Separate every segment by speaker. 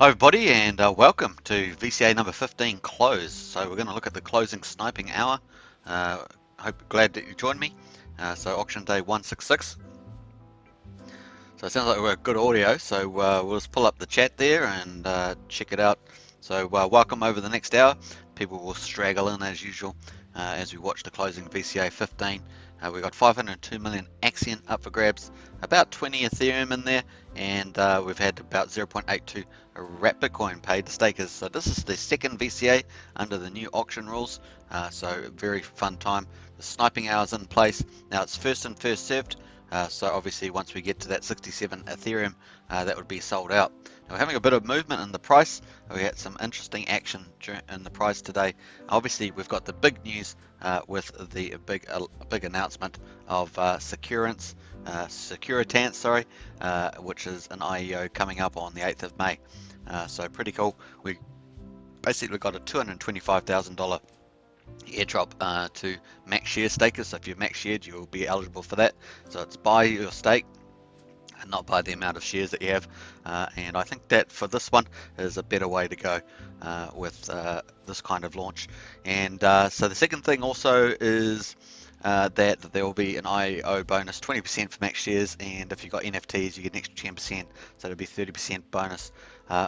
Speaker 1: Hi everybody, and welcome to VCA number 15 close. So we're going to look at the closing sniping hour. Glad that you joined me. So auction day 166. So it sounds like we've got good audio, so we'll just pull up the chat there and check it out. So welcome over the next hour. People will straggle in as usual as we watch the closing VCA 15. We've got 502 million Axion up for grabs, about 20 Ethereum in there, and we've had about 0.82 wrap Bitcoin paid to stakers. So this is the second VCA under the new auction rules, so very fun time. The sniping hours in place. Now it's first in, first served. So obviously once we get to that 67 Ethereum, that would be sold out. Now we're having a bit of movement in the price. We had some interesting action in the price today. Obviously we've got the big news with the big announcement of Sekuritance, which is an IEO coming up on the 8th of May. So pretty cool. We basically got a $225,000 airdrop to max share stakers. So if you're max shared, you'll be eligible for that. So it's by your stake and not by the amount of shares that you have. And I think that for this one is a better way to go with this kind of launch. And so the second thing also is that there will be an IEO bonus, 20% for max shares, and if you've got NFTs, you get an extra 10%, so it'll be 30% bonus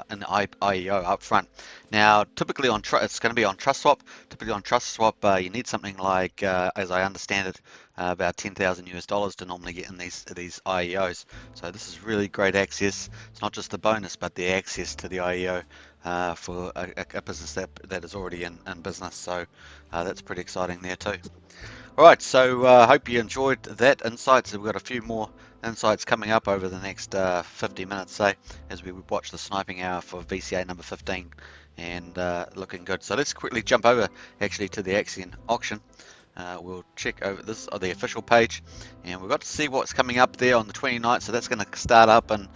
Speaker 1: in the IEO up front. Now, typically it's going to be on TrustSwap. Typically on TrustSwap, you need something like, as I understand it, about $10,000 to normally get in these IEOs. So this is really great access. It's not just the bonus, but the access to the IEO for a business that is already in business. So that's pretty exciting there too. Alright, so I hope you enjoyed that insight. So we've got a few more insights coming up over the next 50 minutes, say, as we watch the sniping hour for VCA number 15, and looking good. So let's quickly jump over actually to the Axion auction. We'll check over this on the official page, and we've got to see what's coming up there on the 29th. So that's going to start up, and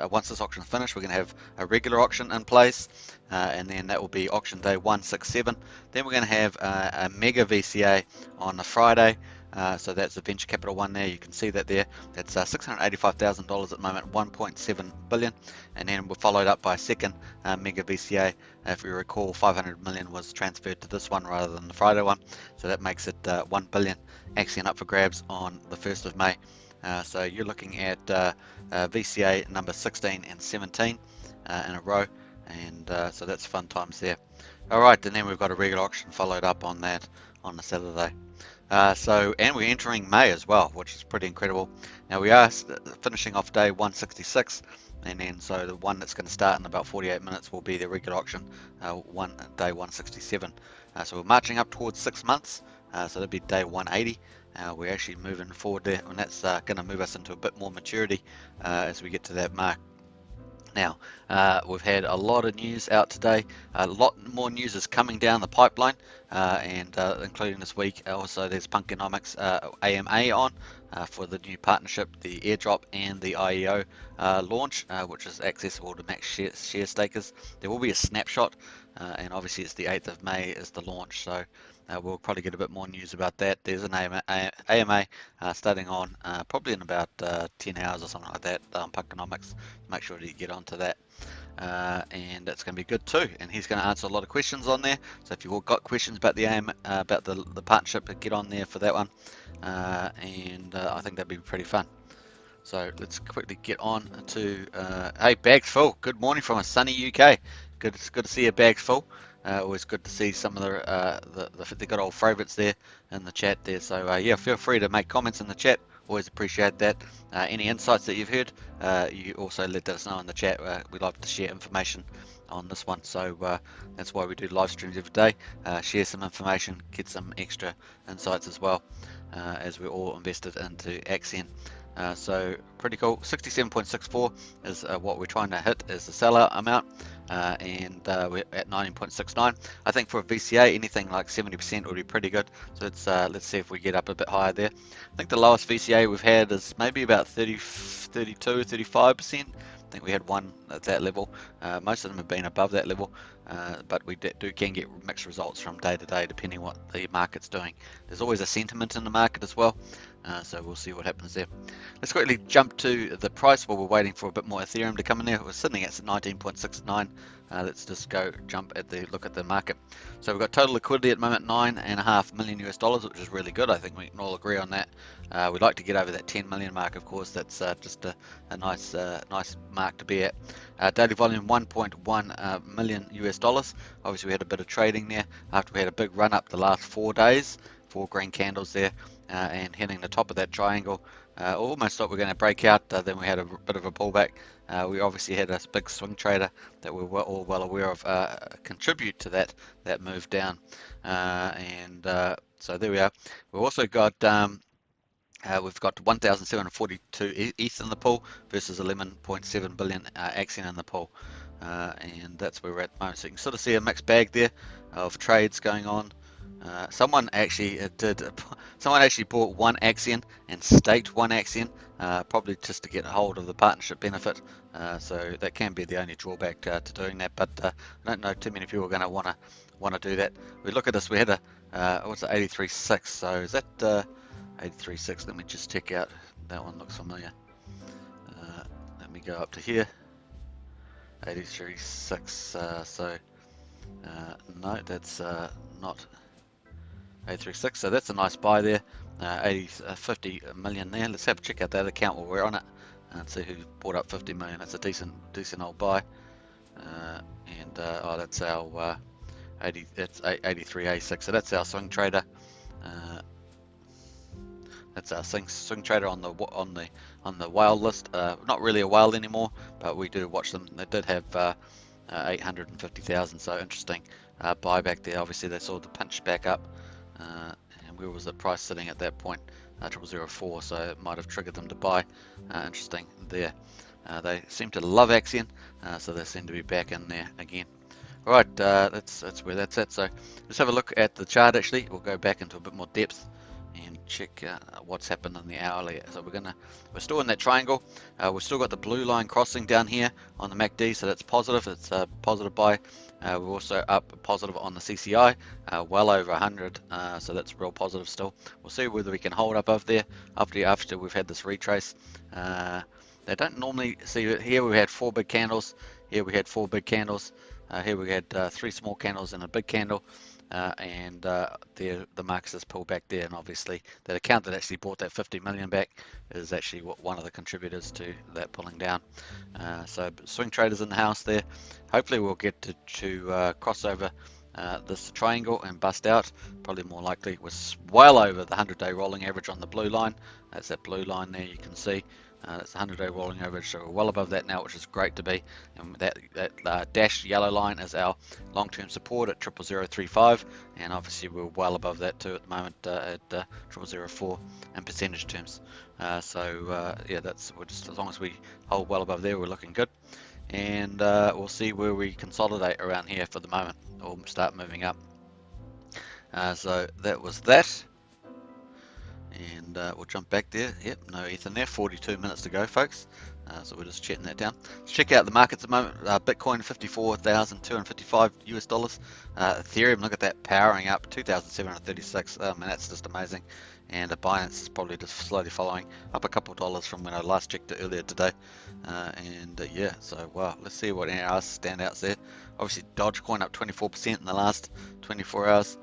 Speaker 1: once this auction is finished, we're going to have a regular auction in place, and then that will be auction day 167. Then we're going to have a mega VCA on the Friday. So that's the venture capital one there. You can see that there. That's $685,000 at the moment, 1.7 billion, and then we're followed up by a second mega VCA. If you recall, 500 million was transferred to this one rather than the Friday one, so that makes it 1 billion Axion up for grabs on the 1st of May. So you're looking at VCA number 16 and 17 in a row, and so that's fun times there. Alright, and then we've got a regular auction followed up on that on the Saturday. And we're entering May as well, which is pretty incredible. Now we are finishing off day 166, and then so the one that's going to start in about 48 minutes will be the regular auction, day 167. So we're marching up towards 6 months, so that'll be day 180. We're actually moving forward there, and that's going to move us into a bit more maturity as we get to that mark. Now, we've had a lot of news out today. A lot more news is coming down the pipeline, and including this week. Also, there's Punkonomics AMA on for the new partnership, the airdrop and the IEO launch, which is accessible to max share stakers. There will be a snapshot, and obviously it's the 8th of May is the launch, so we'll probably get a bit more news about that. There's an AMA starting on probably in about 10 hours or something like that on Punkonomics. Make sure to get onto that. And it's going to be good too, and he's going to answer a lot of questions on there. So if you've got questions about the about the partnership, get on there for that one, and I think that'd be pretty fun. So let's quickly get on to hey, bags full. Good morning from a sunny UK. Good to see your bags full. Always good to see some of the good old favourites there in the chat there. So yeah, feel free to make comments in the chat. Always appreciate that. Any insights that you've heard, you also let us know in the chat. We love to share information on this one, so that's why we do live streams every day. Share some information, get some extra insights as well, as we're all invested into Axion. So pretty cool. 67.64 is what we're trying to hit as the seller amount, and we're at 19.69. I think for a VCA, anything like 70% would be pretty good. So let's see if we get up a bit higher there. I think the lowest VCA we've had is maybe about 32, 35%. I think we had one at that level. Most of them have been above that level, but we can get mixed results from day to day depending what the market's doing. There's always a sentiment in the market as well. So we'll see what happens there. Let's quickly jump to the price while we're waiting for a bit more Ethereum to come in there. We're sitting at 19.69. Let's just go look at the market. So we've got total liquidity at the moment, $9.5 million US, which is really good. I think we can all agree on that. We'd like to get over that 10 million mark, of course. That's just a nice mark to be at. Daily volume 1.1 million US dollars. Obviously, we had a bit of trading there after we had a big run up the last 4 days, 4 green candles there, and hitting the top of that triangle. Almost thought we were going to break out, then we had a bit of a pullback. We obviously had a big swing trader that we were all well aware of contribute to that move down, so there we are. We've also got we've got 1,742 ETH in the pool versus 11.7 billion Axion in the pool, and that's where we're at the moment. So you can sort of see a mixed bag there of trades going on. Someone actually bought one Axion and staked one Axion, probably just to get a hold of the partnership benefit. So that can be the only drawback to doing that. But I don't know too many people are going to want to do that. We look at this. We had a what's it, 83.6. So is that 83.6? Let me just check out. That one looks familiar. Let me go up to here. 83.6. No, that's not 836, so that's a nice buy there. 50 million there. Let's have a check out that account while we're on it and see who bought up 50 million. That's a decent old buy. Oh, that's our 83A6. So that's our swing trader. That's our swing trader on the whale list. Not really a whale anymore, but we do watch them. They did have 850,000, so interesting buyback there. Obviously, they saw the punch back up. And where was the price sitting at that point? 0004, so it might have triggered them to buy. Interesting there. They seem to love Axion, so they seem to be back in there again. All right, that's where that's at. So let's have a look at the chart. Actually, we'll go back into a bit more depth and check what's happened in the hourly. So we're still in that triangle. We've still got the blue line crossing down here on the MACD, so that's positive. It's a positive buy. We're also up positive on the CCI, well over 100, so that's real positive still. We'll see whether we can hold up over there after we've had this retrace. They don't normally see it. Here we had 4 big candles. Here we had 4 big candles. Here we had 3 small candles and a big candle. And the markets has pulled back there, and obviously that account that actually bought that 50 million back is actually one of the contributors to that pulling down. So swing traders in the house there. Hopefully we'll get to cross over this triangle and bust out. Probably more likely was well over the 100-day rolling average on the blue line. That's that blue line there, you can see. That's the 100-day rolling average, so we're well above that now, which is great to be. And that dashed yellow line is our long-term support at 00035, and obviously we're well above that too at the moment at 0004 in percentage terms. Yeah, we're just, as long as we hold well above there, we're looking good. And we'll see where we consolidate around here for the moment, or start moving up. So that was that. And we'll jump back there. Yep, no ETH in there. 42 minutes to go, folks. So we're just chatting that down. Let's check out the markets at the moment. Bitcoin 54,255 US dollars. Ethereum, look at that, powering up 2,736. Man, that's just amazing. And Binance is probably just slowly following, up a couple of dollars from when I last checked it earlier today. Yeah, so wow, let's see what our standouts there. Obviously, Dogecoin up 24% in the last 24 hours.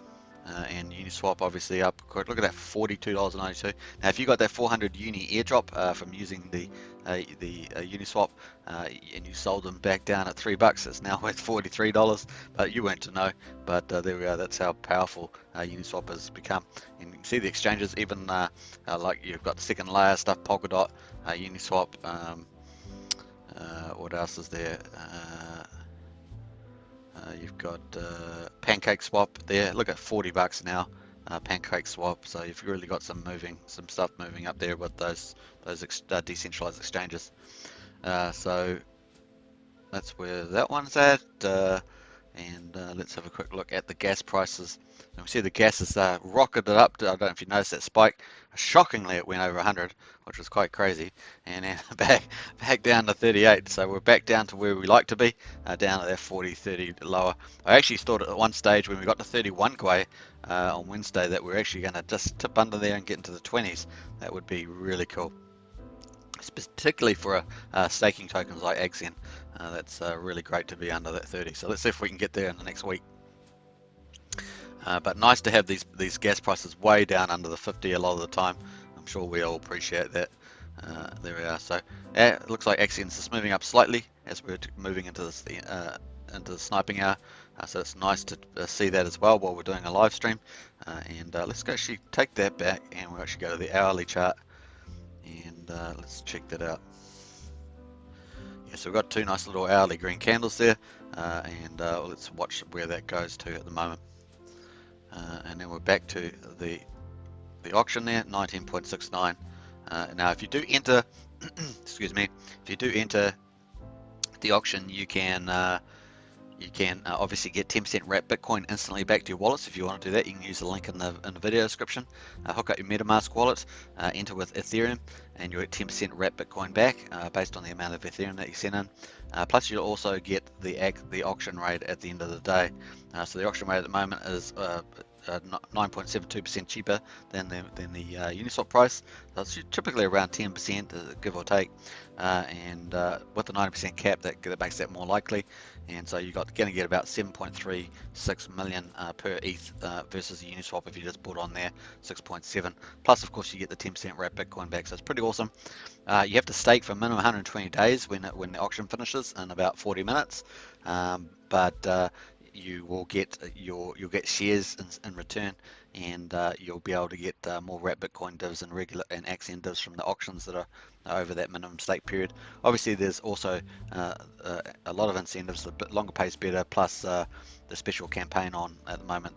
Speaker 1: And Uniswap obviously up. Look at that, $42.92. Now, if you got that 400 Uni airdrop from using the Uniswap and you sold them back down at $3, it's now worth $43. But you weren't to know. But there we are. That's how powerful Uniswap has become. And you can see the exchanges, even like you've got the second layer stuff, Polkadot, Uniswap. What else is there? You've got Pancake Swap there. Look at $40 now, Pancake Swap. So you've really got some stuff moving up there with those decentralized exchanges. So that's where that one's at. And let's have a quick look at the gas prices. And we see the gas has rocketed up. I don't know if you noticed that spike. Shockingly, it went over 100, which was quite crazy. And then back down to 38. So we're back down to where we like to be, down at that 40, 30 lower. I actually thought at one stage when we got to 31 Gwei, on Wednesday that we're actually going to just tip under there and get into the 20s. That would be really cool, particularly for staking tokens like Axion. That's really great to be under that 30. So let's see if we can get there in the next week. But nice to have these gas prices way down under the 50 a lot of the time. I'm sure we all appreciate that. There we are. So it looks like Axion's just moving up slightly as we're moving into the sniping hour. So it's nice to see that as well while we're doing a live stream. And let's actually take that back and we'll actually go to the hourly chart and let's check that out. Yeah, so we've got two nice little hourly green candles there, and let's watch where that goes to at the moment. And then we're back to the auction there, 19.69. Now, if you do enter, excuse me, if you do enter the auction, you can obviously get 10% wrapped Bitcoin instantly back to your wallets. If you want to do that, you can use the link in the video description. Hook up your MetaMask wallet, enter with Ethereum, and you'll get 10% wrapped Bitcoin back based on the amount of Ethereum that you send in. Plus, you'll also get the auction rate at the end of the day. So the auction rate at the moment is 9.72% cheaper than the Uniswap price. So it's typically around 10%, give or take. And with the 90% cap, that makes that more likely. And so you're going to get about 7.36 million per ETH versus the Uniswap if you just bought on there 6.7. Plus, of course, you get the 10% wrapped Bitcoin back. So it's pretty awesome. You have to stake for a minimum 120 days when the auction finishes in about 40 minutes. But you will get you'll get shares in return, and you'll be able to get more wrapped Bitcoin divs and regular and Axion divs from the auctions that are over that minimum stake period. Obviously, there's also a lot of incentives. The longer pays better. Plus, the special campaign on at the moment.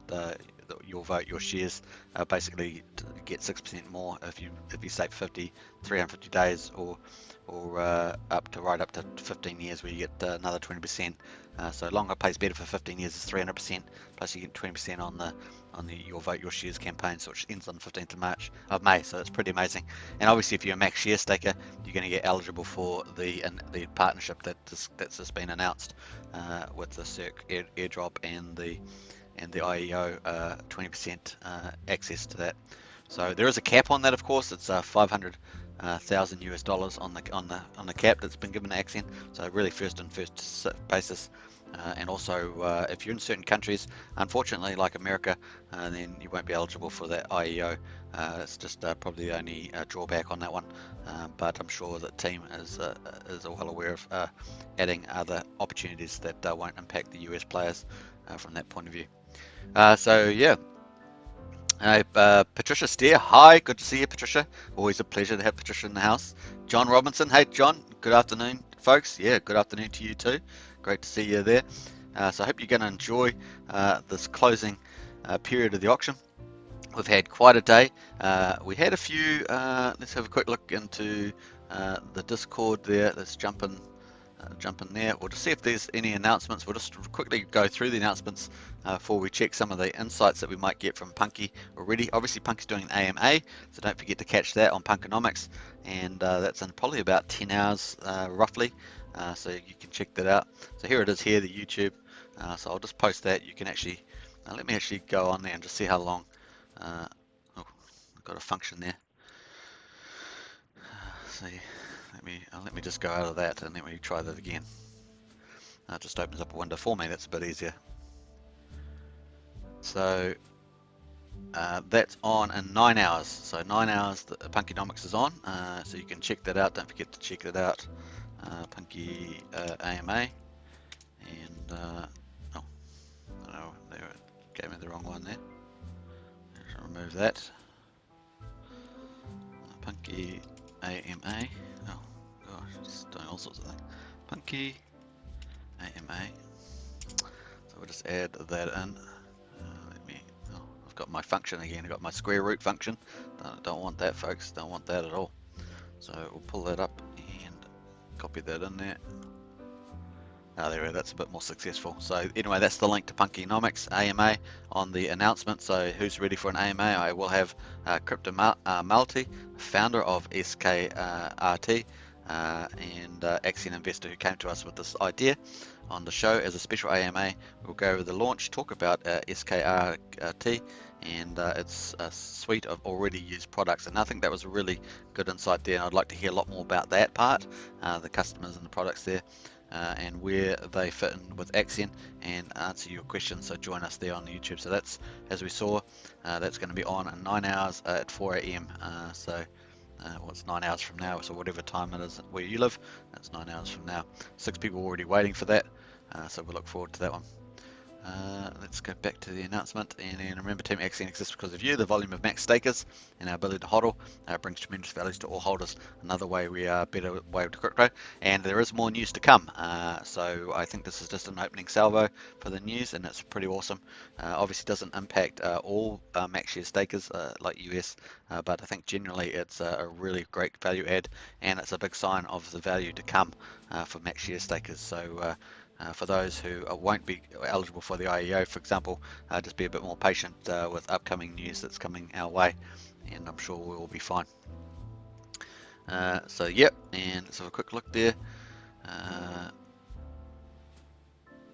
Speaker 1: Your vote, your shares, basically get 6% more if you stake 350 days, or up to 15 years where you get another 20%. So longer pays better for 15 years is 300%. Plus you get 20% on the your vote, your shares campaign, so which ends on the 15th of May. So it's pretty amazing. And obviously, if you're a max share staker, you're going to get eligible for the partnership that's just been announced with the Circ airdrop and the IEO 20% access to that. So there is a cap on that, of course. It's $500,000 on the cap that's been given to Axion. So really first basis. And also, if you're in certain countries, unfortunately, like America, then you won't be eligible for that IEO. It's just probably the only drawback on that one. But I'm sure the team is well aware of adding other opportunities that won't impact the US players from that point of view. So yeah. Patricia Steer, hi, good to see you, Patricia. Always a pleasure to have Patricia in the house. John Robinson, hey John, good afternoon, folks. Yeah, good afternoon to you too. Great to see you there. So I hope you're going to enjoy this closing period of the auction. We've had quite a day. We had a few. Let's have a quick look into the Discord there. Let's jump in there. We'll just see if there's any announcements. We'll just quickly go through the announcements before we check some of the insights that we might get from Punky already. Obviously, Punky's doing an AMA, so don't forget to catch that on Punkonomics, and that's in probably about 10 hours roughly, so you can check that out. So here it is here, the YouTube. So I'll just post that. You can actually, let me actually go on there and just see how long. Oh, I've got a function there. See. Let me just go out of that and then we try that again. It just opens up a window for me. That's a bit easier. So that's on in 9 hours. So 9 hours the Punkonomics is on. So you can check that out. Don't forget to check that out. Punky AMA. And oh no, there it gave me the wrong one there. I'll remove that. Punky AMA. Oh gosh, just doing all sorts of things. Punky AMA. So we'll just add that in. I've got my function again. I've got my square root function. Don't want that, folks. Don't want that at all. So we'll pull that up and copy that in there. There we go. That's a bit more successful. So anyway, that's the link to Punkonomics AMA on the announcement. So who's ready for an AMA? I will have Crypto Malti, founder of SKRT, and Axion investor who came to us with this idea on the show as a special AMA. We'll go over the launch, talk about SKRT and its suite of already used products, and I think that was a really good insight there, and I'd like to hear a lot more about that part, the customers and the products there, and where they fit in with Axion, and answer your questions. So join us there on YouTube. So that's, as we saw, that's going to be on in 9 hours at 4 a.m. Well, it's 9 hours from now, so whatever time it is where you live, that's 9 hours from now. 6 people already waiting for that, so we look forward to that one. Let's go back to the announcement, and then remember, Team Axion exists because of you. The volume of max stakers and our ability to hodl brings tremendous values to all holders. Another way we are better way to crypto, and there is more news to come. So I think this is just an opening salvo for the news, and it's pretty awesome. Obviously doesn't impact all max share stakers like US, but I think generally it's a really great value add, and it's a big sign of the value to come for max share stakers. So for those who won't be eligible for the IEO, for example, just be a bit more patient with upcoming news that's coming our way, and I'm sure we will be fine. So yep, and let's have a quick look there.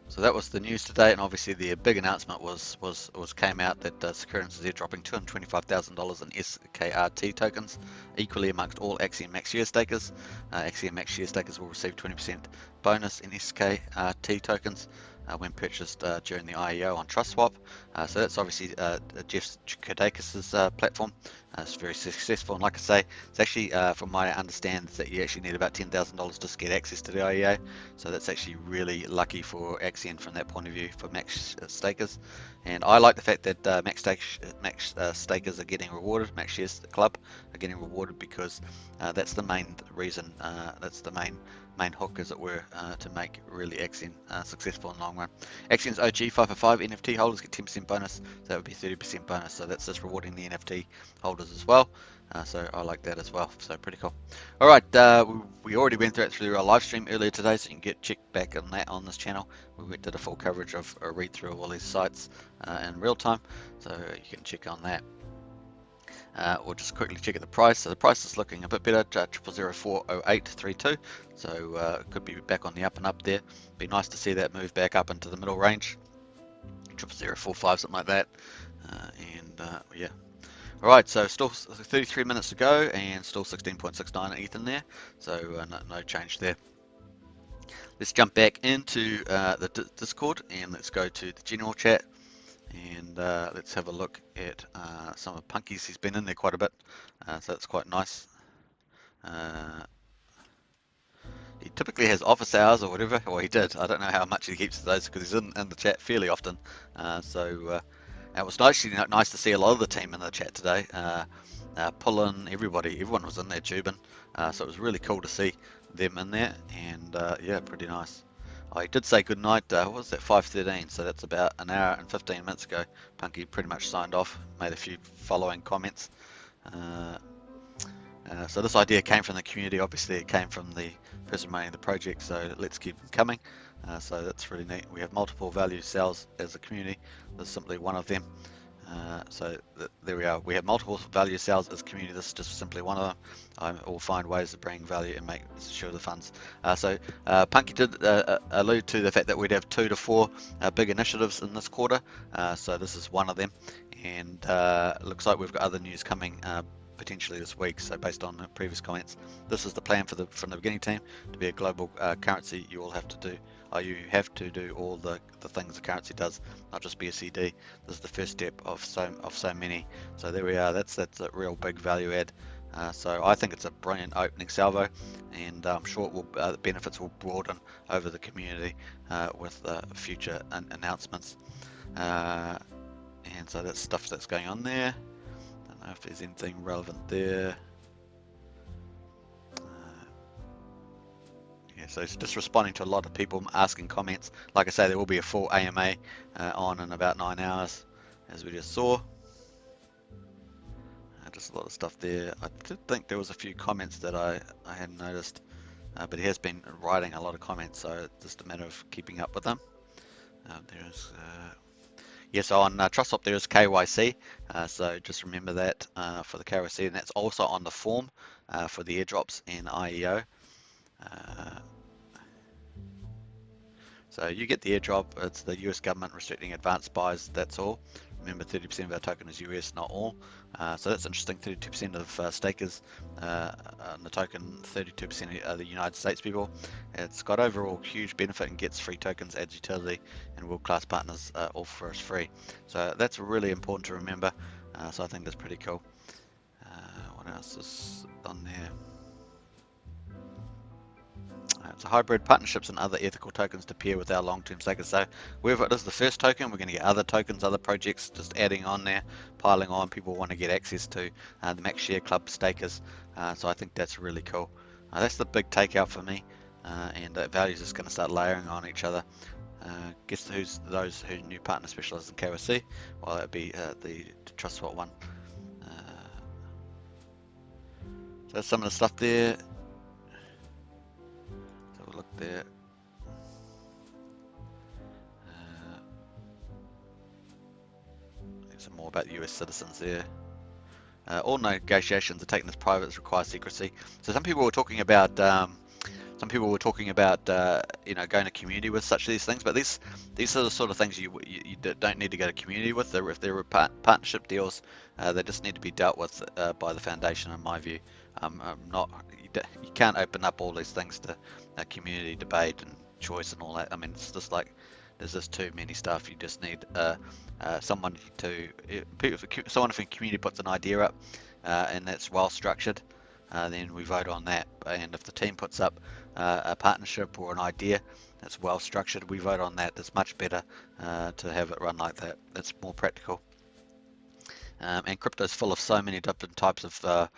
Speaker 1: So that was the news today, and obviously the big announcement was came out that Sekuritance is dropping $225,000 in SKRT tokens, equally amongst all Axion Max Share stakers. Axion Max Share stakers will receive 20% bonus in SKRT tokens when purchased during the IEO on TrustSwap. So that's obviously Jeff Kadakis' platform. It's very successful, and like I say, it's actually, from my understanding, that you actually need about $10,000 just to get access to the IEO. So that's actually really lucky for Axion from that point of view for max stakers. And I like the fact that max stakers are getting rewarded, Max Shares Club are getting rewarded, because that's the main reason, that's the main hook, as it were, to make really Axion successful in the long run. Axion's OG 505 NFT holders get 10% bonus, so that would be 30% bonus. So that's just rewarding the NFT holders as well. So I like that as well. So pretty cool. All right, we already went through our live stream earlier today, so you can check back on that on this channel. We did a full coverage of a read through of all these sites in real time, so you can check on that. We'll just quickly check at the price. So the price is looking a bit better, 00040832. So it could be back on the up and up there. Be nice to see that move back up into the middle range, 0045, something like that. Yeah. All right, so still 33 minutes to go, and still 16.69 ETH in there. So no change there. Let's jump back into the Discord, and let's go to the general chat. And let's have a look at some of Punky's. He's been in there quite a bit, so that's quite nice. He typically has office hours or whatever, or he did. I don't know how much he keeps those, because he's in the chat fairly often. It was actually nice to see a lot of the team in the chat today. Pulling, everyone was in there tubing, so it was really cool to see them in there, and yeah, pretty nice. I did say goodnight, what was that, 5:13, so that's about an hour and 15 minutes ago. Punky pretty much signed off, made a few following comments. So this idea came from the community. Obviously it came from the person running the project, so let's keep them coming. So that's really neat. We have multiple value sales as a community. This is simply one of them. There we are. We have multiple value sales as a community. This is just simply one of them. I will find ways to bring value and make sure the funds. Punky did allude to the fact that we'd have 2 to 4 big initiatives in this quarter. So this is one of them, and it looks like we've got other news coming potentially this week. So based on the previous comments, this is the plan from the beginning team. To be a global currency, you all have to do. You have to do all the things the currency does, not just BSCD. This is the first step of so many. So there we are. That's a real big value add. So I think it's a brilliant opening salvo, and I'm sure it will, the benefits will broaden over the community with future announcements. And so that's stuff that's going on there. Don't know if there's anything relevant there. Yeah, so it's just responding to a lot of people asking comments. Like I say, there will be a full AMA on in about 9 hours, as we just saw. Just a lot of stuff there. I did think there was a few comments that I hadn't noticed, but he has been writing a lot of comments, so it's just a matter of keeping up with them. So on TrustSwap there is KYC, so just remember that for the KYC, and that's also on the form for the airdrops and IEO. Uh, so you get the airdrop. It's the US government restricting advanced buys. That's all. Remember, 30% of our token is US, not all. So that's interesting. 32% of stakers on the token, 32% are the United States people. It's got overall huge benefit and gets free tokens, adds utility, and world-class partners all for us free. So that's really important to remember. So I think that's pretty cool. What else is on there? It's a hybrid partnerships and other ethical tokens to pair with our long-term stakers. So wherever it is the first token, we're going to get other tokens, other projects just adding on there, piling on. People want to get access to the Max Share Club stakers. So I think that's really cool. That's the big takeout for me. And values is going to start layering on each other. Guess who's those who new partner specialists in KYC? Well, that'd be the TrustSwap one. So that's some of the stuff there. So we'll look there. Some more about US citizens there. All negotiations are taken as private, require secrecy. So some people were talking about you know, going to community with such these things, but these are the sort of things you don't need to go to community with. If there are partnership deals, they just need to be dealt with by the foundation, in my view. You can't open up all these things to community debate and choice and all that. I mean, it's just like there's just too many stuff. You just need someone from the community puts an idea up and that's well structured. Then we vote on that. And if the team puts up a partnership or an idea that's well structured, we vote on that. It's much better to have it run like that. That's more practical. And crypto is full of so many different types of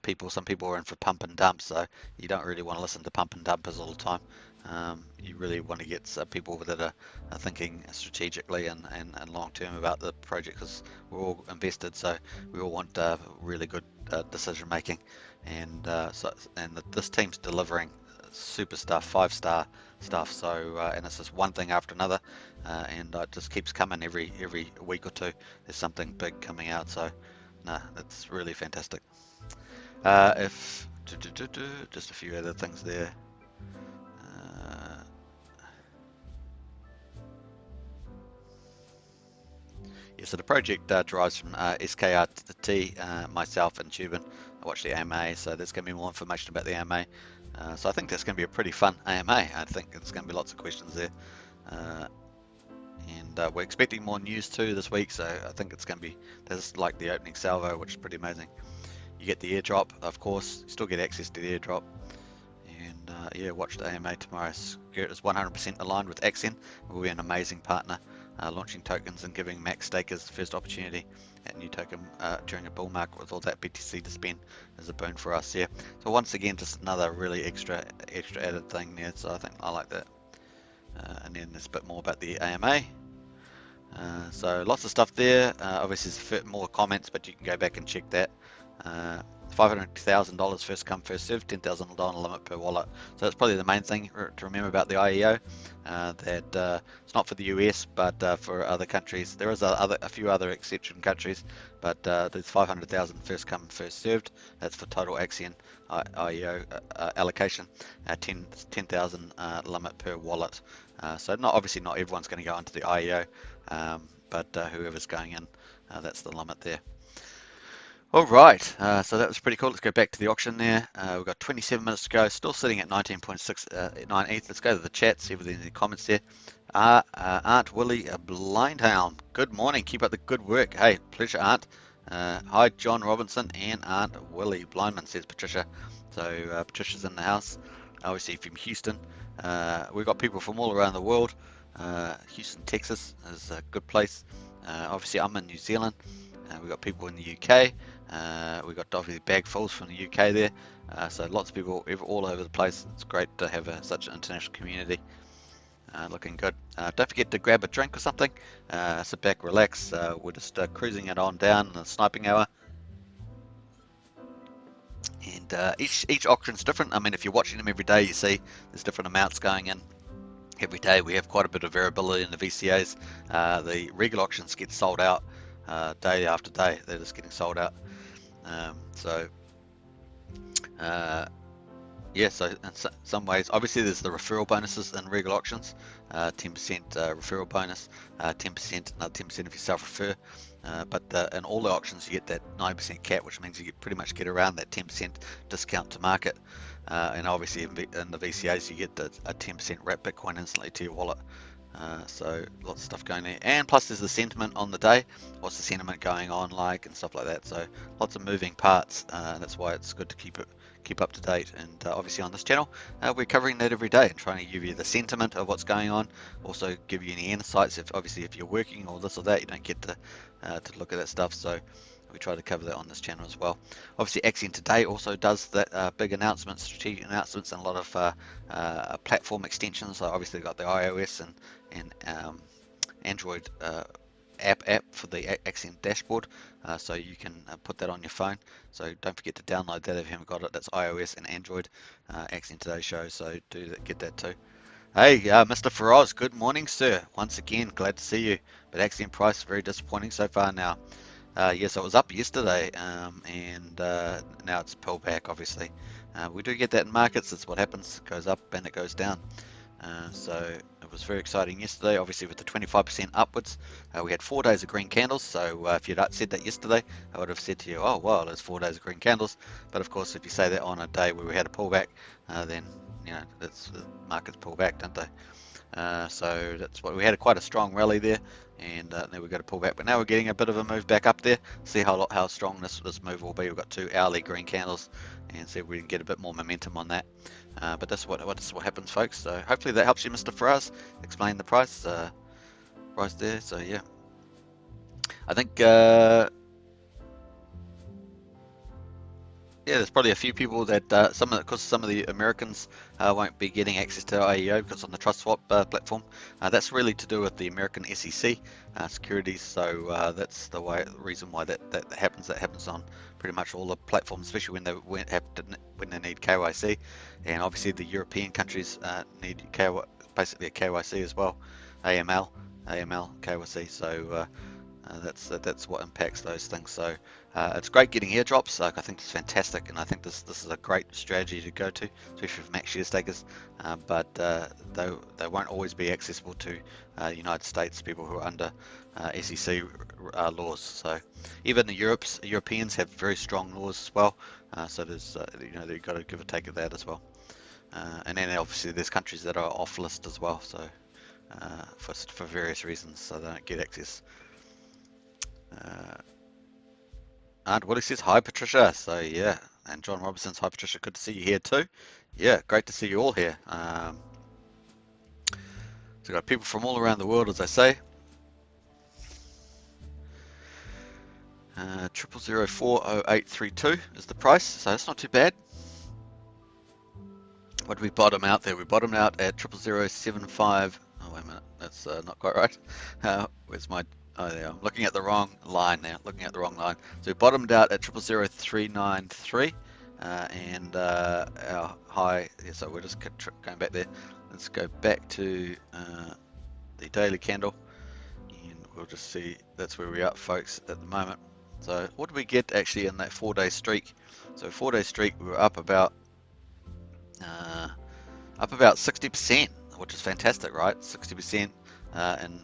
Speaker 1: people. Some people are in for pump and dump, so you don't really want to listen to pump and dumpers all the time. You really want to get people that are thinking strategically and long term about the project, because we're all invested, so we all want really good decision making. And this team's delivering super stuff, 5-star stuff. So and it's just one thing after another, and it just keeps coming every week or two. There's something big coming out. So no, it's really fantastic. Just a few other things there. Yeah, so the project derives from SKRT, myself and Tubin. I watched the AMA, so there's going to be more information about the AMA. So I think that's going to be a pretty fun AMA. I think there's going to be lots of questions there. And we're expecting more news too this week, so I think it's going to be, there's like the opening salvo, which is pretty amazing. You get the airdrop, of course, you still get access to the airdrop. And yeah, watch the AMA tomorrow. Securitas is 100% aligned with Axion. We'll be an amazing partner, launching tokens and giving max stakers the first opportunity at new token during a bull market with all that BTC to spend is a boon for us. Yeah. So once again, just another really extra added thing there. So I think I like that. And then there's a bit more about the AMA. So lots of stuff there. Obviously, there's more comments, but you can go back and check that. $500,000 first come first served, $10,000 limit per wallet. So that's probably the main thing to remember about the IEO. That it's not for the US, but for other countries. There is a few other exception countries, but there's 500,000 first come first served. That's for total Axion IEO allocation. 10,000 limit per wallet. So obviously not everyone's going to go into the IEO, but whoever's going in, that's the limit there. All right, so that was pretty cool. Let's go back to the auction there. We've got 27 minutes to go, still sitting at 19.69 ETH. Let's go to the chat, see if there's any comments there. Aunt Willie Blindhound, good morning. Keep up the good work. Hey, pleasure, Aunt. Hi, John Robinson and Aunt Willie Blindman, says Patricia. So Patricia's in the house, obviously from Houston. We've got people from all around the world. Houston, Texas is a good place. Obviously, I'm in New Zealand. We've got people in the UK. We've got obviously Bagfuls from the UK there. So lots of people all over the place. It's great to have such an international community. Looking good. Don't forget to grab a drink or something. Sit back, relax. We're just cruising it on down in the sniping hour. And each auction's different. I mean, if you're watching them every day, you see there's different amounts going in. Every day we have quite a bit of variability in the VCAs. The regular auctions get sold out day after day. They're just getting sold out. Yeah, so in some ways, obviously there's the referral bonuses in regular auctions, 10% referral bonus, 10%, another 10% if you self-refer. But in all the auctions, you get that 9% cap, which means you pretty much get around that 10% discount to market. And obviously in the VCAs, you get a 10% wrap Bitcoin instantly to your wallet. So lots of stuff going there, and plus there's the sentiment on the day. What's the sentiment going on like and stuff like that? So lots of moving parts, and that's why it's good to keep up to date. And obviously on this channel, we're covering that every day and trying to give you the sentiment of what's going on. Also give you any insights. If you're working or this or that, you don't get to look at that stuff. So we try to cover that on this channel as well. Obviously, Axion today also does that big announcements, strategic announcements, and a lot of platform extensions. So obviously, got the iOS and Android app for the Axion dashboard, so you can put that on your phone. So don't forget to download that if you haven't got it. That's iOS and Android. Axion Today show, so get that too. Hey, Mr. Feroz, good morning, sir. Once again, glad to see you. But Axion price very disappointing so far now. Yes, it was up yesterday, and now it's pulled back, obviously. We do get that in markets. It's what happens. It goes up and it goes down. So it was very exciting yesterday, obviously with the 25% upwards. We had 4 days of green candles, so if you'd said that yesterday, I would have said to you, oh, well, there's 4 days of green candles. But of course, if you say that on a day where we had a pullback, then, the markets pull back, don't they? So that's what we had, quite a strong rally there, and then we got a pullback. But now we're getting a bit of a move back up there. See how strong this move will be. We've got 2 hourly green candles, and see if we can get a bit more momentum on that. But that's what happens, folks. So hopefully that helps you, Mr. Faraz, explain the price there. So yeah, I think yeah, there's probably a few people that because some of the Americans won't be getting access to IEO because on the TrustSwap platform. That's really to do with the American SEC securities. So that's the reason why that happens. That happens on pretty much all the platforms, especially when they need KYC, and obviously the European countries need basically a KYC as well, AML KYC. So that's what impacts those things. So it's great getting airdrops. Like, I think it's fantastic, and I think this is a great strategy to go to, especially for max share stakers. But they won't always be accessible to United States people who are under SEC laws. So even the Europeans have very strong laws as well. So there's you've got to give a take of that as well. And then obviously there's countries that are off list as well. So for various reasons, so they don't get access. And Willie says, hi Patricia. So yeah, and John Robertson's, hi Patricia, good to see you here too. Yeah, great to see you all here. So we've got people from all around the world, as I say. 00040832 is the price, so it's not too bad. What did we bottom out there? We bottomed out at 000075. Oh wait a minute, that's not quite right. Where's my... Oh, yeah, I'm looking at the wrong line now. So we bottomed out at 000393, and our high. Yeah, so we're just going back there. Let's go back to the daily candle, and we'll just see that's where we are, folks, at the moment. So what did we get actually in that 4-day streak? So 4-day streak, we were up about 60%, which is fantastic, right? 60% in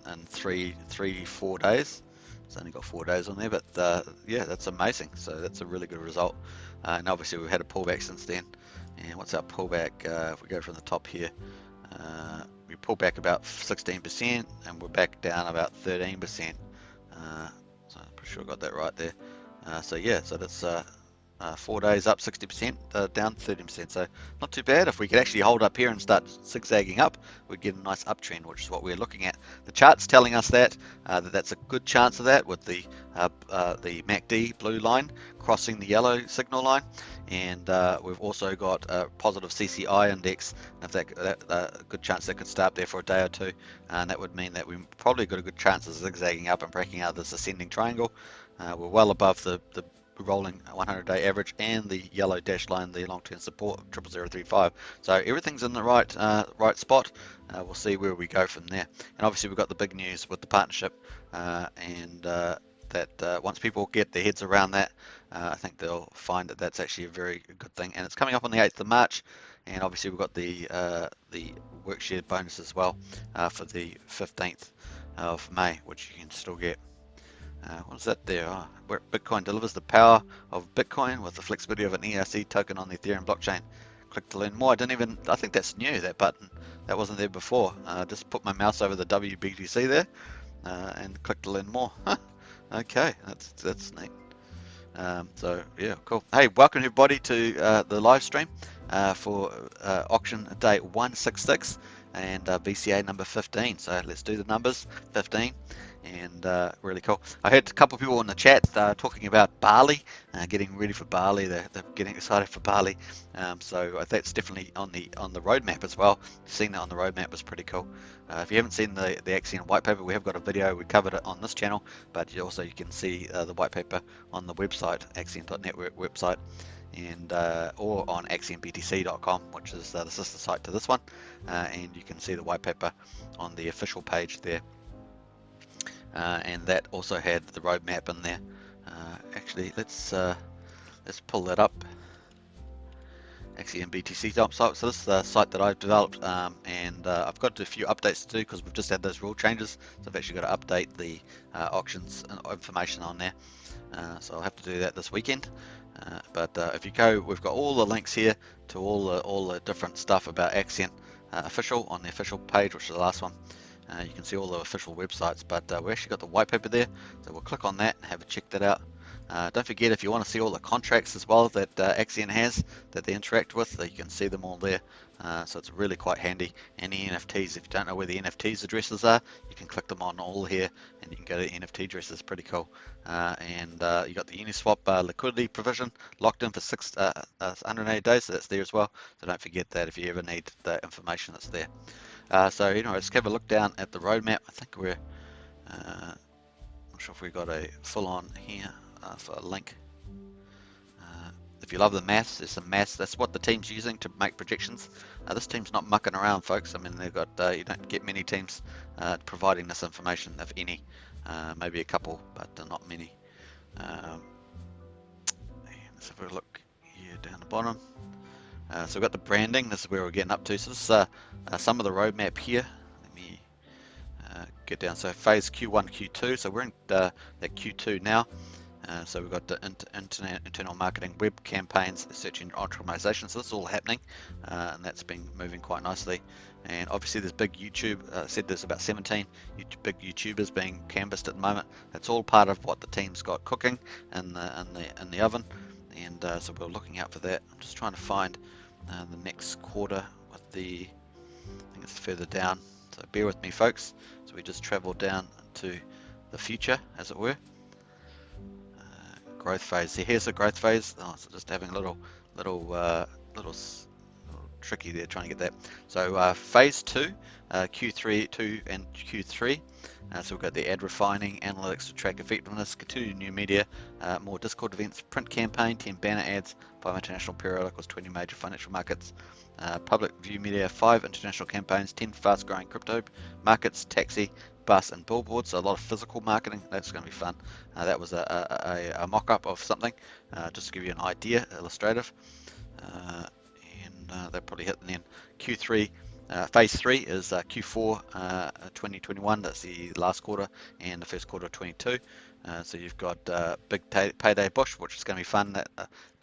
Speaker 1: 4 days. It's only got 4 days on there, but yeah, that's amazing. So that's a really good result. And obviously we've had a pullback since then. And what's our pullback? If we go from the top here, we pulled back about 16%, and we're back down about 13%. So I'm pretty sure I got that right there. So yeah, so that's 4 days up 60%, down 30%. So not too bad. If we could actually hold up here and start zigzagging up, we'd get a nice uptrend, which is what we're looking at. The chart's telling us that that's a good chance of that, with the MACD blue line crossing the yellow signal line, and we've also got a positive CCI index. If that a good chance that could start there for a day or two, and that would mean that we've probably got a good chance of zigzagging up and breaking out this ascending triangle. We're well above the rolling 100-day average and the yellow dash line, the long-term support of 0035. So everything's in the right spot. We'll see where we go from there. And obviously we've got the big news with the partnership, and that once people get their heads around that, I think they'll find that that's actually a very good thing, and it's coming up on the 8th of March, and obviously we've got the work shared bonus as well for the 15th of May, which you can still get. What's that there? Oh, where Bitcoin delivers the power of Bitcoin with the flexibility of an ERC token on the Ethereum blockchain. Click to learn more. I think that's new, that button. That wasn't there before. Just put my mouse over the WBTC there and click to learn more. Okay, that's neat. So yeah, cool. Hey, welcome everybody to the live stream for auction day 166 and BCA number 15. So let's do the numbers. 15. And really cool. I heard a couple of people in the chat talking about Bali, getting ready for Bali. They're getting excited for Bali. So that's definitely on the roadmap as well. Seeing that on the roadmap is pretty cool. If you haven't seen the Axion white paper, we have got a video. We covered it on this channel, but you can see the white paper on the website, Axion.network website, and or on axionbtc.com, which is the sister site to this one, and you can see the white paper on the official page there. And that also had the roadmap in there. Actually, let's pull that up. Axion BTC site. So this is the site that I've developed, and I've got a few updates to do because we've just had those rule changes. So I've actually got to update the auctions information on there. So I'll have to do that this weekend. But if you go, we've got all the links here to all the different stuff about Axion official on the official page, which is the last one. You can see all the official websites, but we actually got the white paper there, so we'll click on that and have a check that out. Don't forget, if you want to see all the contracts as well that Axion has that they interact with, you can see them all there. So it's really quite handy. And the NFTs, if you don't know where the NFTs addresses are, you can click them on all here, and you can go to the NFT addresses. Pretty cool. And you got the Uniswap liquidity provision locked in for 180 days, so that's there as well. So don't forget that if you ever need the information, that's there. So let's have a look down at the roadmap. I think we're not sure if we got a full on here for a link. If you love the maths, there's some maths. That's what the team's using to make projections. This team's not mucking around, folks. I mean, they've got you don't get many teams providing this information, if any. Maybe a couple, but not many. Let's have a look here down the bottom. So we've got the branding. This is where we're getting up to. So this is some of the roadmap here. Let me get down. So phase Q1, Q2. So we're in that Q2 now. So we've got the internal marketing, web campaigns, search engine optimization. So this is all happening, and that's been moving quite nicely. And obviously there's big YouTube. I said there's about 17 big YouTubers being canvassed at the moment. That's all part of what the team's got cooking in the oven. And so we're looking out for that. I'm just trying to find the next quarter with the, I think it's further down. So bear with me, folks. So we just traveled down to the future, as it were. Growth phase. See, here's the growth phase. Oh, so just having a little tricky there trying to get that. So phase 2, Q3, 2 and Q3. So we've got the ad refining, analytics to track effectiveness, continued new media, more Discord events, print campaign, 10 banner ads, 5 international periodicals, 20 major financial markets, public view media, 5 international campaigns, 10 fast growing crypto markets, taxi, bus and billboards. So a lot of physical marketing. That's going to be fun. That was a mock-up of something, just to give you an idea, illustrative. And they'll probably hit. And then Q3, phase 3 is Q4 2021. That's the last quarter and the first quarter of 22. So you've got big payday push, which is going to be fun. That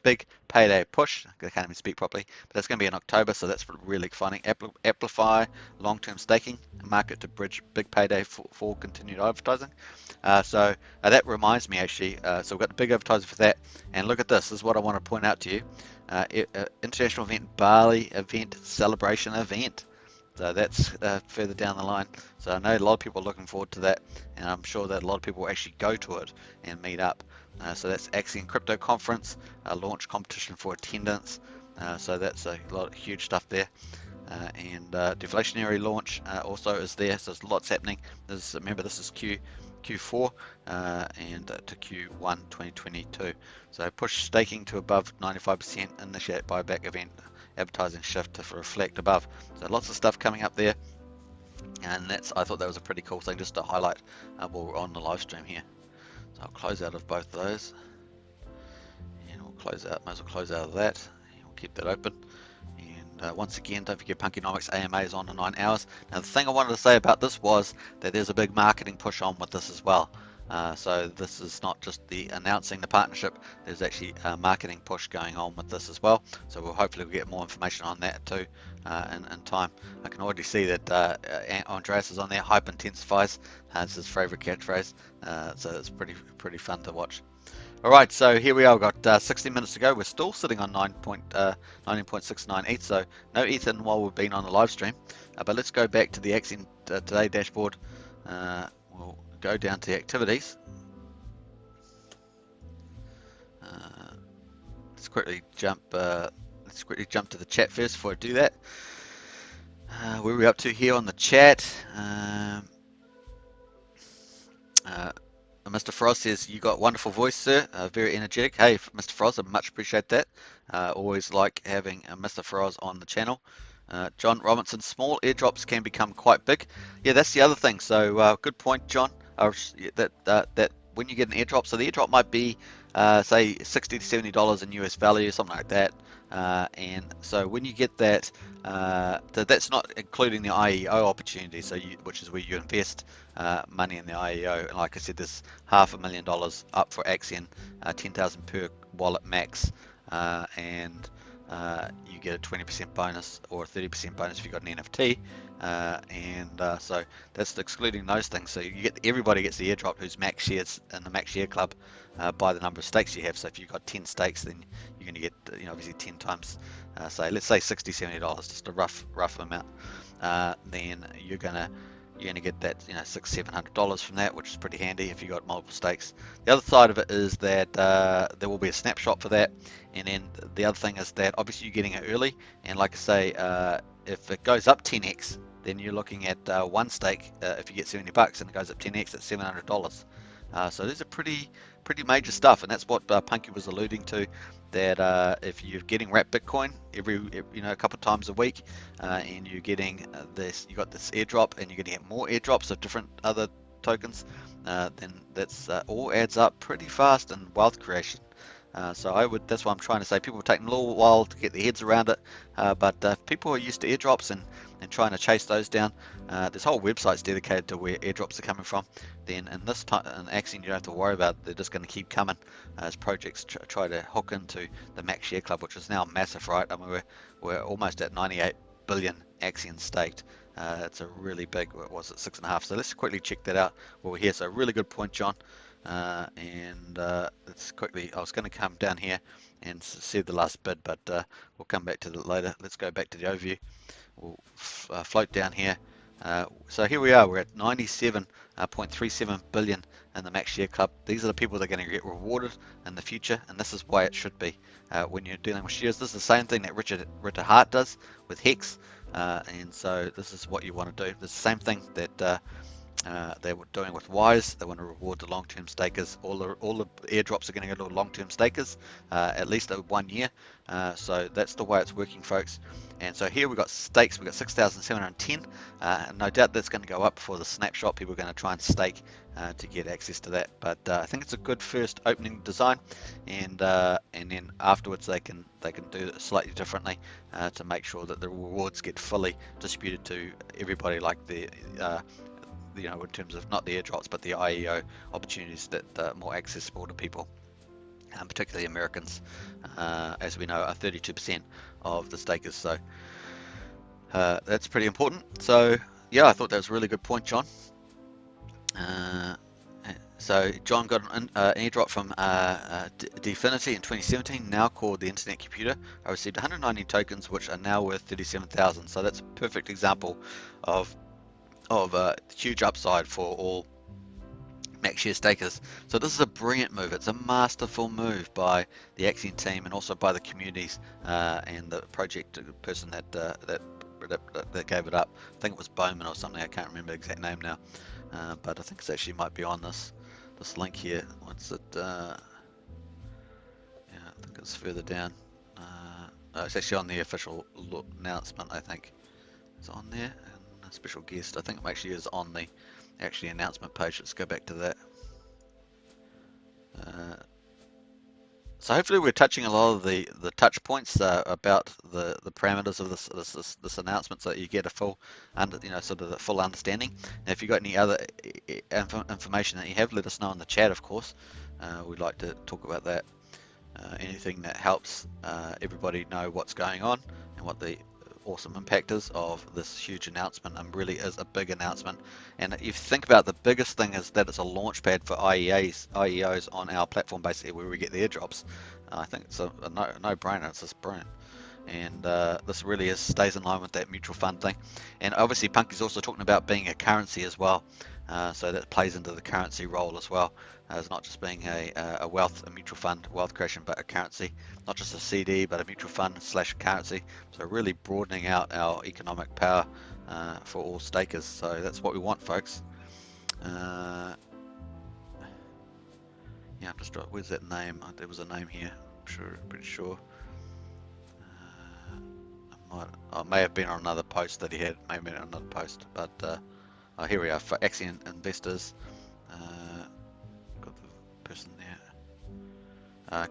Speaker 1: big payday push. I can't even speak properly, but that's going to be in October, so that's really exciting. Amplify long-term staking, market to bridge big payday for continued advertising. So that reminds me actually. So we've got the big advertising for that, and look at this. This is what I want to point out to you. International event, Bali event, celebration event. So that's further down the line. So I know a lot of people are looking forward to that, and I'm sure that a lot of people will actually go to it and meet up. So that's Axion Crypto Conference, launch competition for attendance. So that's a lot of huge stuff there. And deflationary launch also is there. So there's lots happening. Remember, this is Q4 and to Q1 2022. So push staking to above 95%, initiate buyback event, advertising shift to reflect above. So lots of stuff coming up there, and I thought that was a pretty cool thing just to highlight while we're on the live stream here. So I'll close out of both of those, close out. Might as well close out of that. We'll keep that open. And once again, don't forget Punkynomics AMA is on in 9 hours. Now, the thing I wanted to say about this was that there's a big marketing push on with this as well. So this is not just the announcing the partnership, there's actually a marketing push going on with this as well. So we'll hopefully get more information on that too in time. I can already see that Andreas is on there. Hype intensifies. It's his favorite catchphrase. So it's pretty fun to watch. All right, so here we are. We've got 60 minutes to go. We're still sitting on 19.69 ETH, so no ETH in while we've been on the live stream. But let's go back to the Axion Today dashboard. We'll go down to the activities. Let's quickly jump to the chat first before I do that. Where are we up to here on the chat? Mr. Frost says, you got wonderful voice, sir. Very energetic. Hey, Mr. Frost, I much appreciate that. Always like having Mr. Frost on the channel. John Robinson, small airdrops can become quite big. Yeah, that's the other thing. So good point, John. That when you get an airdrop, so the airdrop might be say $60 to $70 in US value, something like that. And so when you get that, that's not including the IEO opportunity, so which is where you invest money in the IEO. And like I said, there's $500,000 up for Axion, 10,000 per wallet max, and you get a 20% bonus or a 30% bonus if you got an NFT. So that's excluding those things. So everybody gets the airdrop who's max shares in the max share club by the number of stakes you have. So if you've got 10 stakes, then you're going to get obviously 10 times, let's say $60, $70, just a rough amount. Then you're gonna get that $600-700 from that, which is pretty handy if you got multiple stakes. The other side of it is that there will be a snapshot for that, and then the other thing is that obviously you're getting it early, and like I say, if it goes up 10x, then you're looking at one stake. If you get $70 and it goes up 10x, it's $700. So these are pretty major stuff, and that's what Punky was alluding to. That if you're getting wrapped Bitcoin every a couple of times a week, and you're getting you got this airdrop, and you're going to get more airdrops of different other tokens, then that's all adds up pretty fast in wealth creation. That's what I'm trying to say. People are taking a little while to get their heads around it, but if people are used to airdrops and trying to chase those down, there's whole websites dedicated to where airdrops are coming from. Then in Axion, you don't have to worry about it. They're just going to keep coming as projects try to hook into the max share club, which is now massive, right? I mean, we're almost at 98 billion Axion staked. It's a really big. What was it, 6.5? So let's quickly check that out while we're here. So really good point, John. Let's quickly, I was going to come down here and see the last bid, but we'll come back to that later. Let's go back to the overview. We'll float down here. So here we are, we're at 97.37 billion in the max share club. These are the people that are going to get rewarded in the future, and this is why it should be. When you're dealing with shares, this is the same thing that Richard Hart does with Hex, and so this is what you want to do. This is the same thing that they were doing with Wise. They want to reward the long-term stakers. All the airdrops are going to go to long-term stakers, at least 1 year. So that's the way it's working, folks. And so here we've got stakes. We've got 6,710. No doubt that's going to go up for the snapshot. People are going to try and stake to get access to that. But I think it's a good first opening design, and then afterwards they can do it slightly differently to make sure that the rewards get fully distributed to everybody, like the in terms of not the airdrops but the IEO opportunities that are more accessible to people, particularly Americans, as we know are 32% of the stakers. So that's pretty important. So yeah, I thought that was a really good point, John. So John got an airdrop from Definity in 2017, now called the Internet Computer. I received 190 tokens, which are now worth 37,000. So that's a perfect example of huge upside for all max share stakers. So this is a brilliant move. It's a masterful move by the Axion team and also by the communities and the project person that gave it up. I think it was Bowman or something. I can't remember the exact name now, but I think it actually might be on this link here. What's it? Yeah, I think it's further down. No, it's actually on the official announcement. I think it's on there. Special guest. I think it actually is on the announcement page. Let's go back to that. So hopefully we're touching a lot of the touch points about the parameters of this announcement, so that you get a full sort of the full understanding. Now, if you've got any other information that you have, let us know in the chat, of course. We'd like to talk about that. Anything that helps everybody know what's going on and what the awesome impact is of this huge announcement, and really is a big announcement. And if you think about, the biggest thing is that it's a launch pad for IEOs on our platform, basically, where we get the airdrops. I think it's a no-brainer. It's just brilliant. And this really stays in line with that mutual fund thing. And obviously Punky's also talking about being a currency as well, so that plays into the currency role as well. It's not just being a mutual fund wealth creation, but a currency, not just a CD, but a mutual fund / currency. So really broadening out our economic power for all stakers. So that's what we want, folks. Yeah, I'm just, where's that name? There was a name here. Pretty sure. I may have been on another post that he had, maybe on another post, but here we are for Axion investors. Got the person there.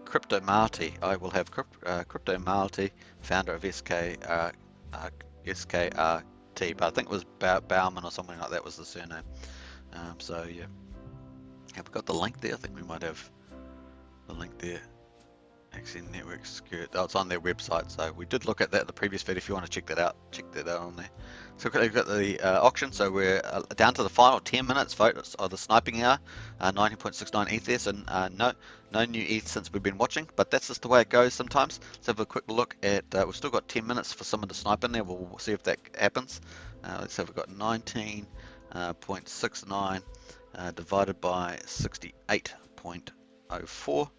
Speaker 1: Crypto Marty. I will have Crypto Marty, founder of SKRT, but I think it was Bauman or something like that was the surname. So yeah, have we got the link there? I think we might have the link there. Axion Network Security. Oh, it's on their website, so we did look at that in the previous video. If you want to check that out on there. So we've got the auction. So we're down to the final 10 minutes, folks, of the sniping hour. 19.69 ETH there, so no new ETH since we've been watching, but that's just the way it goes sometimes. Let's have a quick look at. We've still got 10 minutes for someone to snipe in there. We'll see if that happens. Let's have, we've got 19.69 divided by 68.04.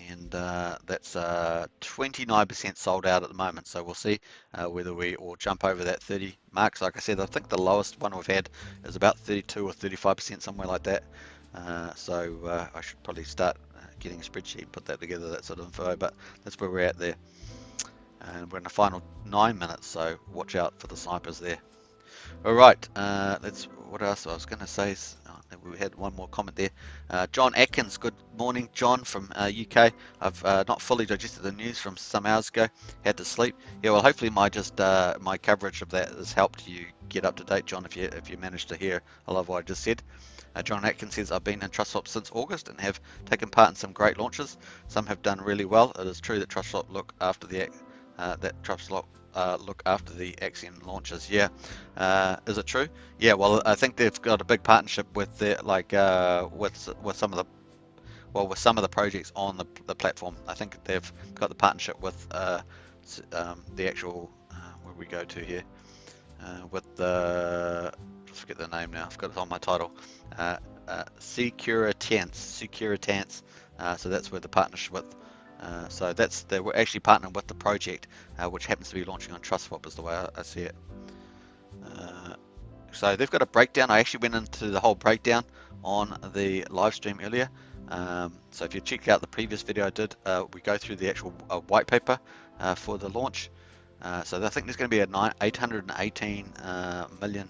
Speaker 1: And that's 29% sold out at the moment, so we'll see whether we all jump over that 30 marks. Like I said, I think the lowest one we've had is about 32 or 35%, somewhere like that. So I should probably start getting a spreadsheet and put that together, that sort of info, but that's where we're at there. And we're in the final 9 minutes, so watch out for the snipers there. All right, what else I was going to say is, we had one more comment there. John Atkins, good morning, John from UK. I've not fully digested the news from some hours ago, had to sleep. Yeah, well, hopefully my coverage of that has helped you get up to date, John, if you managed to hear a lot of what I just said. John Atkins says, I've been in TrustSwap since August and have taken part in some great launches. Some have done really well. It is true that TrustSwap look after the Axion launches. Yeah, is it true? Yeah, well, I think they've got a big partnership with with some of the projects on the platform. I think they've got the partnership with the actual where we go to here with the, I forget the name now. I've got it on my title. Sekuritance. So that's where the partnership with. So they were actually partnering with the project, which happens to be launching on TrustSwap, is the way I see it. So they've got a breakdown. I actually went into the whole breakdown on the live stream earlier. So if you check out the previous video I did, we go through the actual white paper for the launch. So I think there's going to be 818 million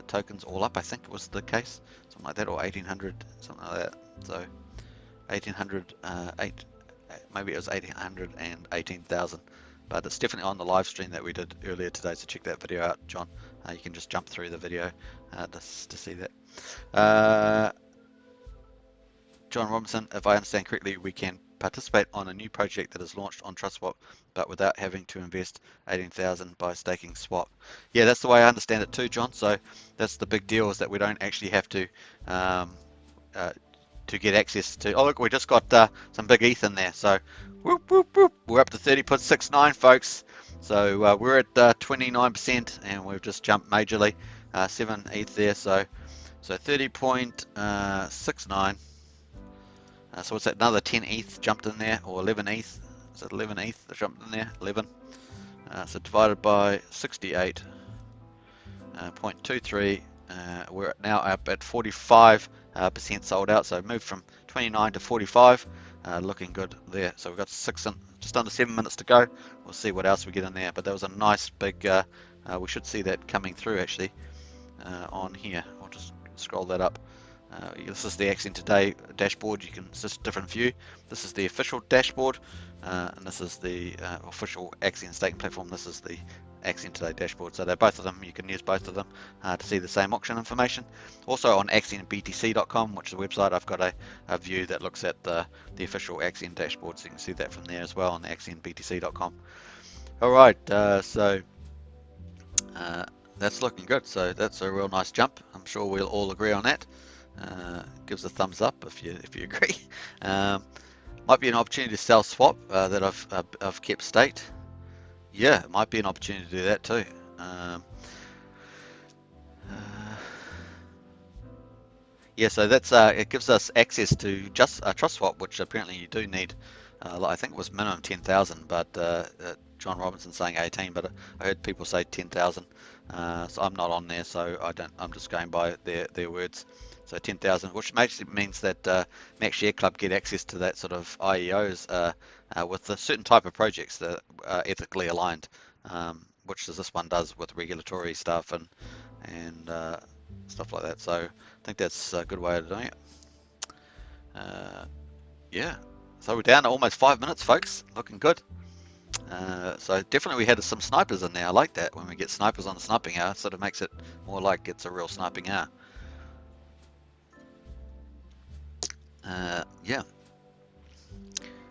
Speaker 1: tokens all up. I think it was the case, something like that, or 1800, something like that. So 1800, maybe it was 818,000, but it's definitely on the live stream that we did earlier today. So check that video out, John. You can just jump through the video to see that. John Robinson, if I understand correctly, we can participate on a new project that is launched on TrustSwap, but without having to invest 18,000 by staking swap. Yeah, that's the way I understand it too, John. So that's the big deal, is that we don't actually have to get access to. Oh look, we just got some big ETH in there. So whoop, whoop, whoop. We're up to 30.69, folks. So we're at 29%, and we've just jumped majorly, 7 ETH there. So 30.69. So what's that? Another 10 ETH jumped in there, or 11 ETH. Is it 11 ETH that jumped in there? 11. So divided by 68.23. We're now up at 45% sold out. So moved from 29 to 45. Looking good there. So we've got just under 7 minutes to go. We'll see what else we get in there. But that was a nice big. We should see that coming through actually on here. I'll just scroll that up. This is the Axion Today dashboard. You can, it's just a different view. This is the official dashboard, and this is the official Axion staking platform. This is the Axion Today dashboard. So they're both of them. You can use both of them to see the same auction information. Also on AxionBTC.com, which is a website, I've got a view that looks at the official Axion dashboard, so you can see that from there as well on AxionBTC.com. All right, so that's looking good. So that's a real nice jump. I'm sure we'll all agree on that. Gives a thumbs up if you agree. Might be an opportunity to sell swap that I've kept staked. Yeah, it might be an opportunity to do that too. Yeah, so that's it gives us access to just a trust swap, which apparently you do need. I think it was minimum 10,000, but John Robinson saying 18, but I heard people say 10,000. So I'm not on there, so I don't. I'm just going by their words. So 10,000, which means that Max Share Club get access to that sort of IEOs with a certain type of projects that are ethically aligned, which this one does with regulatory stuff and stuff like that. So I think that's a good way of doing it. Yeah, so we're down to almost 5 minutes, folks. Looking good. So definitely we had some snipers in there. I like that when we get snipers on the sniping hour. Sort of makes it more like it's a real sniping hour. Yeah.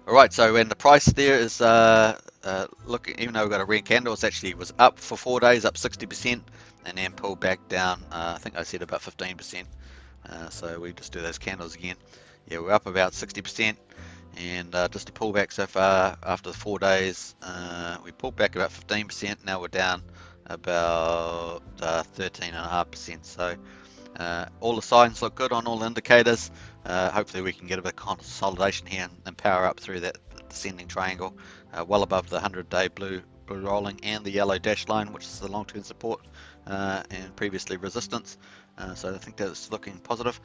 Speaker 1: All right. So when the price there is look, even though we've got a red candle, it's actually was up for 4 days, up 60%, and then pulled back down. I think I said about 15%. So we just do those candles again. Yeah, we're up about 60%. And just a pullback so far after the 4 days, we pulled back about 15%. Now we're down about 13.5%. So all the signs look good on all the indicators. Hopefully we can get a bit of consolidation here and power up through that descending triangle, well above the 100-day blue rolling and the yellow dash line, which is the long-term support and previously resistance. So I think that's looking positive.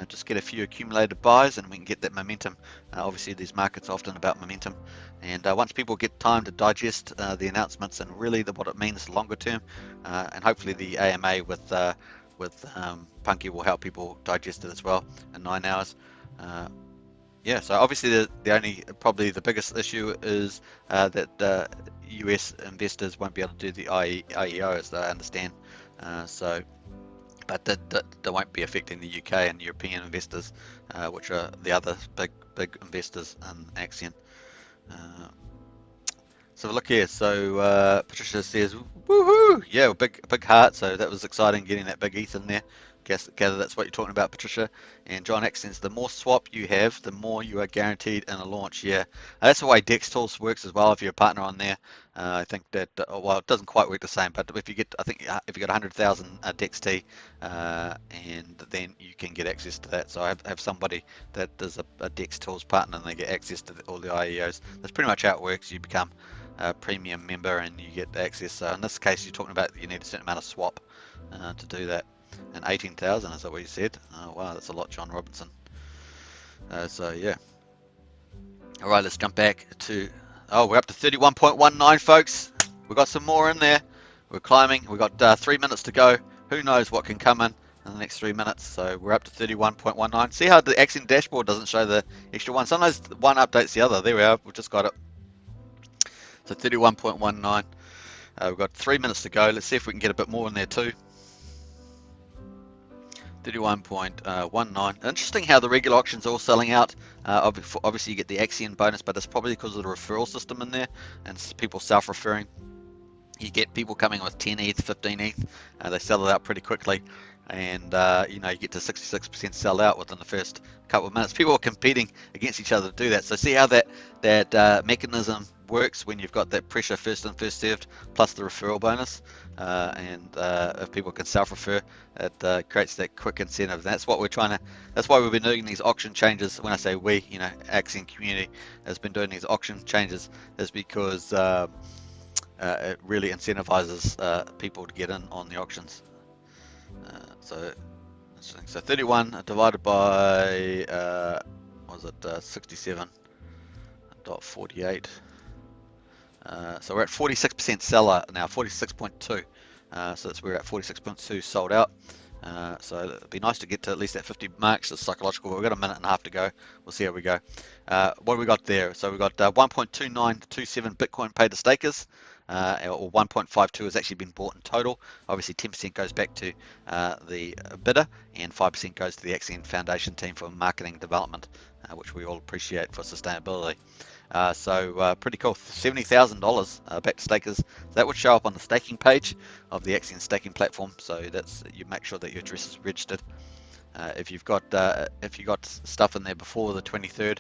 Speaker 1: Just get a few accumulated buys and we can get that momentum. Obviously these markets are often about momentum, and once people get time to digest the announcements and really what it means longer term, and hopefully the AMA with Punky will help people digest it as well in 9 hours. Yeah, so obviously probably the biggest issue is that US investors won't be able to do the IEO as they understand. But that won't be affecting the UK and European investors, which are the other big investors in Axion. So look here. So Patricia says, "Woohoo! Yeah, big heart." So that was exciting getting that big ETH in there. Gather that's what you're talking about, Patricia. And John Axions, the more swap you have, the more you are guaranteed in a launch. Yeah, that's the way Dex Tools works as well. If you're a partner on there, I think that well, it doesn't quite work the same. But if you get, I think if you got 100,000 DexT, and then you can get access to that. So I have somebody that is a Dex Tools partner, and they get access to all the IEOs. That's pretty much how it works. You become a premium member and you get access. So in this case, you're talking about you need a certain amount of swap to do that. And 18,000, is that what you said? Oh wow, that's a lot, John Robinson. So yeah. All right, let's jump back to. Oh, we're up to 31.19, folks. We've got some more in there. We're climbing. We've got 3 minutes to go. Who knows what can come in the next 3 minutes? So we're up to 31.19. See how the Axion dashboard doesn't show the extra one? Sometimes one updates the other. There we are. We've just got it. So 31.19. We've got 3 minutes to go. Let's see if we can get a bit more in there too. 31.19. Interesting how the regular auctions are all selling out. Obviously you get the Axion bonus, but it's probably because of the referral system in there and people self-referring. You get people coming with 10 ETH, 15 ETH. They sell it out pretty quickly, and you get to 66% sell out within the first couple of minutes. People are competing against each other to do that. So see how that mechanism works when you've got that pressure first in, first served, plus the referral bonus. And if people can self-refer, it creates that quick incentive. That's what we're trying to. That's why we've been doing these auction changes. When I say we, Axion community has been doing these auction changes, is because it really incentivizes people to get in on the auctions. So 31 divided by what was it 67.48. So we're at 46% seller now, 46.2. So we're at 46.2 sold out. So it'd be nice to get to at least that 50 marks. It's psychological. We've got a minute and a half to go. We'll see how we go. What do we got there? So we've got 1.2927 Bitcoin paid to stakers, or 1.52 has actually been bought in total. Obviously 10% goes back to the bidder, and 5% goes to the Axion Foundation team for marketing development, which we all appreciate for sustainability. So pretty cool. $70,000 back to stakers. That would show up on the staking page of the Axion staking platform. So that's, you make sure that your address is registered. If you got stuff in there before the 23rd,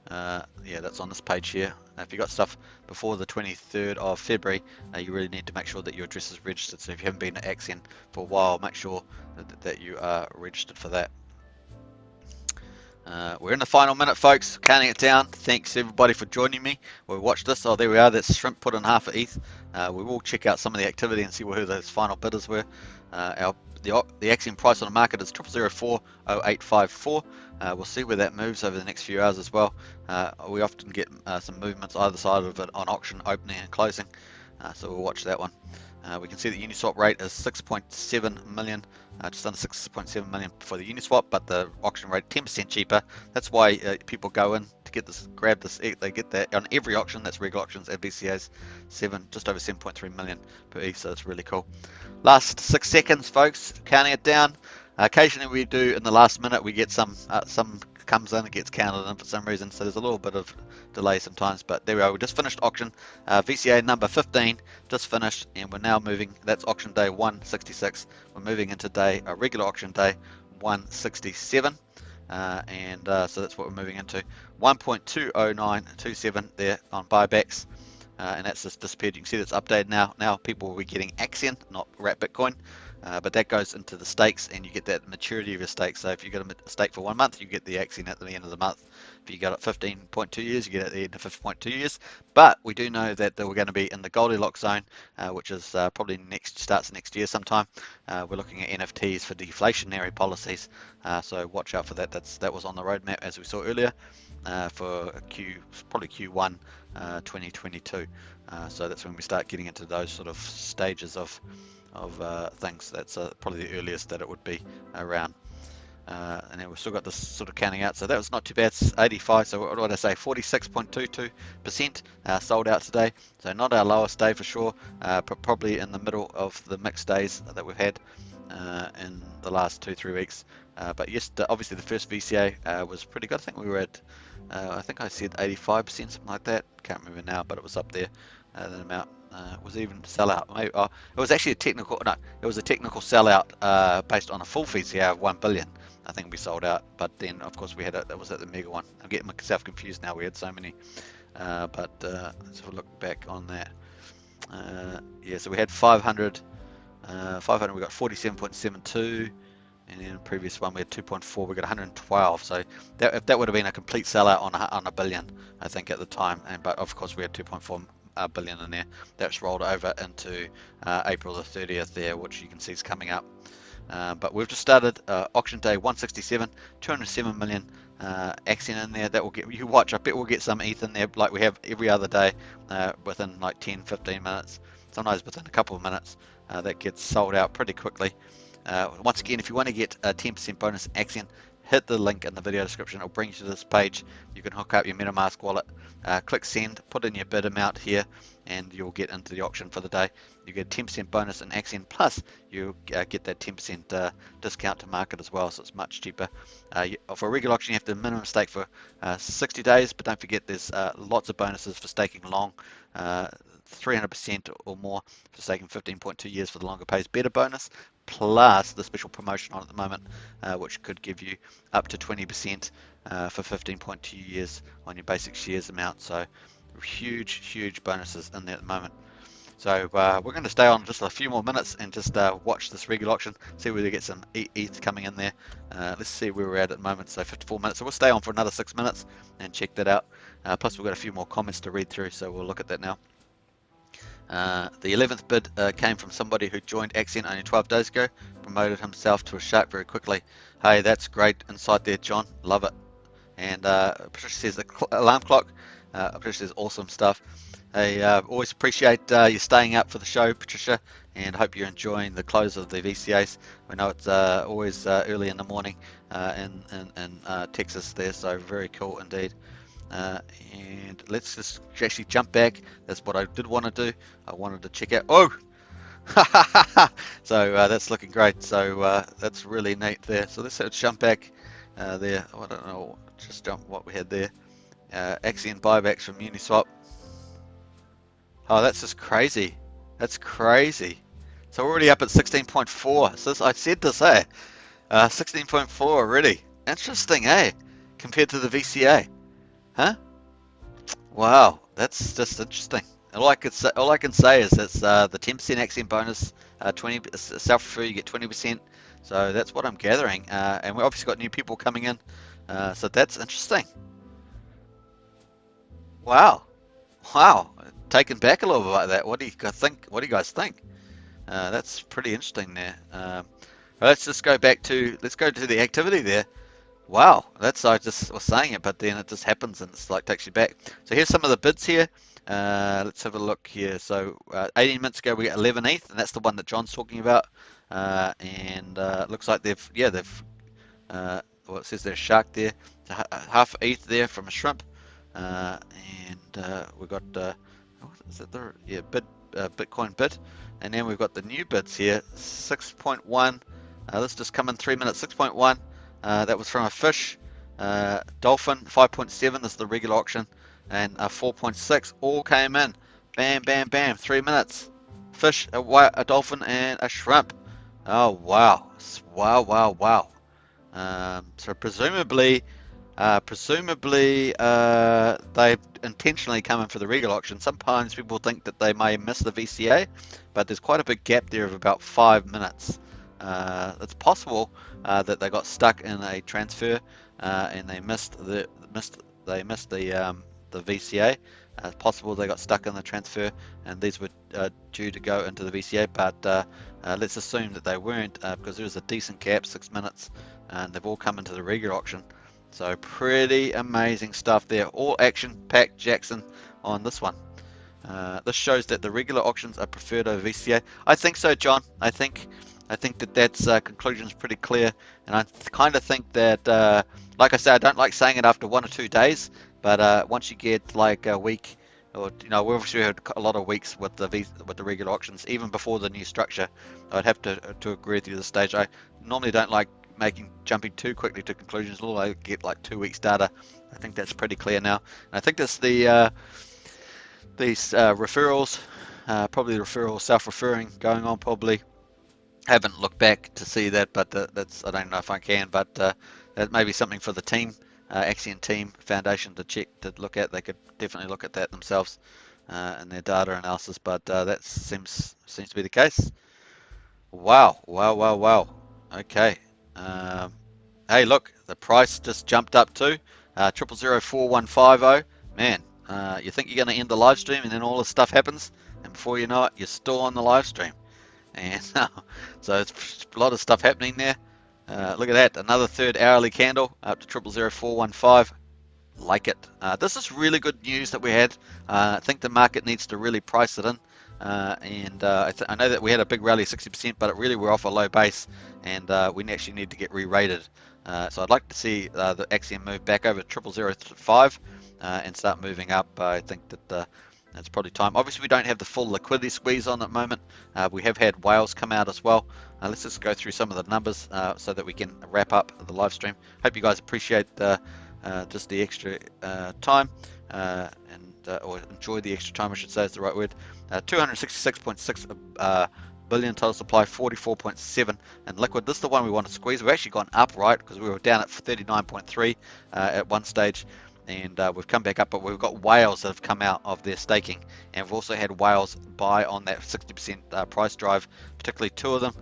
Speaker 1: yeah, that's on this page here. If you got stuff before the 23rd of February, you really need to make sure that your address is registered. So if you haven't been to Axion for a while, make sure that you are registered for that. We're in the final minute, folks, counting it down. Thanks everybody for joining me. We watched this. Oh, there we are. That's Shrimp put in half of ETH. We will check out some of the activity and see who those final bidders were. The Axion price on the market is 00040854. We'll see where that moves over the next few hours as well. We often get some movements either side of it on auction opening and closing, so we'll watch that one. We can see the Uniswap rate is 6.7 million, just under 6.7 million for the Uniswap, but the auction rate 10% cheaper. That's why people go in to get this, grab this. They get that on every auction. That's regular auctions at VCA's just over 7.3 million per ETH. So it's really cool. Last 6 seconds, folks. Counting it down. Occasionally we do in the last minute. We get some comes in, it gets counted in for some reason, so there's a little bit of delay sometimes, but there we are. We just finished auction, VCA number 15 just finished, and we're now moving. That's auction day 166. We're moving into regular auction day 167, so that's what we're moving into. 1.20927 there on buybacks, and that's just disappeared. You can see that's updated now. Now people will be getting Axion, not wrap Bitcoin. But that goes into the stakes, and you get that maturity of your stakes. So if you got a stake for 1 month, you get the Axion at the end of the month. If you got it 15.2 years, you get it at the end of 15.2 years. But we do know that we're going to be in the Goldilocks zone, which is probably starts next year sometime. We're looking at NFTs for deflationary policies, so watch out for that. That was on the roadmap as we saw earlier for probably Q1 2022. So that's when we start getting into those sort of stages of things. That's probably the earliest that it would be around. And then we've still got this sort of counting out, so that was not too bad. It's 85, so what did I say, 46.22% sold out today, so not our lowest day for sure, but probably in the middle of the mixed days that we've had in the last 2-3 weeks. But yes, obviously the first VCA was pretty good. I think we were at I think I said 85%, something like that. Can't remember now, but it was up there. The amount was even sellout. Maybe, it was actually a technical. No, it was a technical sellout based on a full VCA of 1 billion. I think we sold out, but then of course we had that was at the mega one. I'm getting myself confused now. We had so many, but let's have a look back on that. Yeah, so we had 500. 500. We got 47.72. And in the previous one we had 2.4, we got 112. So if that would have been a complete sellout on a billion, I think at the time. But of course we had 2.4 billion in there. That's rolled over into April the 30th there, which you can see is coming up. But we've just started auction day 167, 207 million Axion in there. That will get you watch. I bet we'll get some ETH in there like we have every other day within like 10-15 minutes. Sometimes within a couple of minutes. That gets sold out pretty quickly. Once again, if you want to get a 10% bonus Axion, hit the link in the video description. It'll bring you to this page. You can hook up your MetaMask wallet, click send, put in your bid amount here, and you'll get into the auction for the day. You get a 10% bonus in Axion, plus you get that 10% discount to market as well, so it's much cheaper. For a regular auction, you have to minimum stake for 60 days, but don't forget there's lots of bonuses for staking long. 300% or more for staking 15.2 years for the longer pays better bonus, plus the special promotion on at the moment, which could give you up to 20% for 15.2 years on your basic shares amount. So huge bonuses in there at the moment. So we're going to stay on just a few more minutes and just watch this regular auction, see whether we get some ETH coming in there. Let's see where we're at the moment. So 54 minutes. So we'll stay on for another 6 minutes and check that out. Plus we've got a few more comments to read through, so we'll look at that now. The 11th bid came from somebody who joined Axion only 12 days ago, promoted himself to a shark very quickly. Hey, that's great insight there, John. Love it. And Patricia says the alarm clock. Patricia says awesome stuff. Hey, always appreciate you staying up for the show, Patricia, and hope you're enjoying the close of the VCAs. We know it's always early in the morning in Texas there, so very cool indeed. And let's just actually jump back. That's what I did want to do. I wanted to check out. Oh, so that's looking great. So that's really neat there. So let's jump back there. I don't know, just jump what we had there. Axion buybacks from Uniswap. Oh, that's just crazy. That's crazy. So we're already up at 16.4. So I said to say 16.4 already. Interesting, eh? Compared to the VCA, huh? Wow, that's just interesting. All I can say is it's the 10% Axion bonus, 20 self-refer, you get 20%. So that's what I'm gathering, and we obviously got new people coming in, so that's interesting. Wow, wow, taken back a little bit by that. What do you think? What do you guys think? That's pretty interesting there. Let's go to the activity there. Wow, that's, I just was saying it, but then it just happens and it's like takes you back. So here's some of the bids here. Let's have a look here. So 18 minutes ago we got 11 ETH, and that's the one that John's talking about. And it looks like well, it says there's a shark there, half ETH there from a shrimp. And we've got what is it there? Yeah, Bitcoin bid, and then we've got the new bids here, 6.1. This just come in 3 minutes, 6.1. That was from a fish, dolphin, 5.7 is the regular auction, and 4.6 all came in. Bam, bam, bam, 3 minutes. Fish, a dolphin, and a shrimp. Oh wow, wow, wow, wow. So presumably they've intentionally come in for the regular auction. Sometimes people think that they may miss the VCA, but there's quite a big gap there of about 5 minutes. It's possible that they got stuck in a transfer and they missed the VCA. It's possible they got stuck in the transfer and these were due to go into the VCA, but let's assume that they weren't, because there was a decent gap, 6 minutes, and they've all come into the regular auction. So pretty amazing stuff there. All action packed Jackson on this one. This shows that the regular auctions are preferred over VCA. I think so, John. I think that's conclusion is pretty clear, and I kind of think that, like I say, I don't like saying it after 1 or 2 days, but once you get like a week, or we've obviously had a lot of weeks with the regular auctions, even before the new structure. I'd have to agree with you at this stage. I normally don't like jumping too quickly to conclusions. Although I get like 2 weeks data, I think that's pretty clear now. And I think that's these referrals, probably referral self-referring going on probably. Haven't looked back to see that, but that's, I don't know if I can, but that may be something for the team, Axion team foundation to look at. They could definitely look at that themselves in their data analysis, but that seems to be the case. Wow. Okay. Hey, look, the price just jumped up to 0004150. Man, you think you're going to end the live stream and then all this stuff happens, and before you know it, you're still on the live stream. And so it's a lot of stuff happening there. Look at that, another third hourly candle up to 0000415. Like it. This is really good news that we had. I think the market needs to really price it in. And I know that we had a big rally, 60%, but really we're off a low base, and we actually need to get re-rated. So I'd like to see the Axion move back over 00005 and start moving up. I think that it's probably time. Obviously, we don't have the full liquidity squeeze on at the moment. We have had whales come out as well. Let's just go through some of the numbers so that we can wrap up the live stream. Hope you guys appreciate just the extra time or enjoy the extra time, I should say is the right word. 266.6 billion total supply, 44.7 in liquid. This is the one we want to squeeze. We've actually gone up, right, because we were down at 39.3 at one stage, and we've come back up, but we've got whales that have come out of their staking, and we've also had whales buy on that 60% price drive, particularly 2 of them,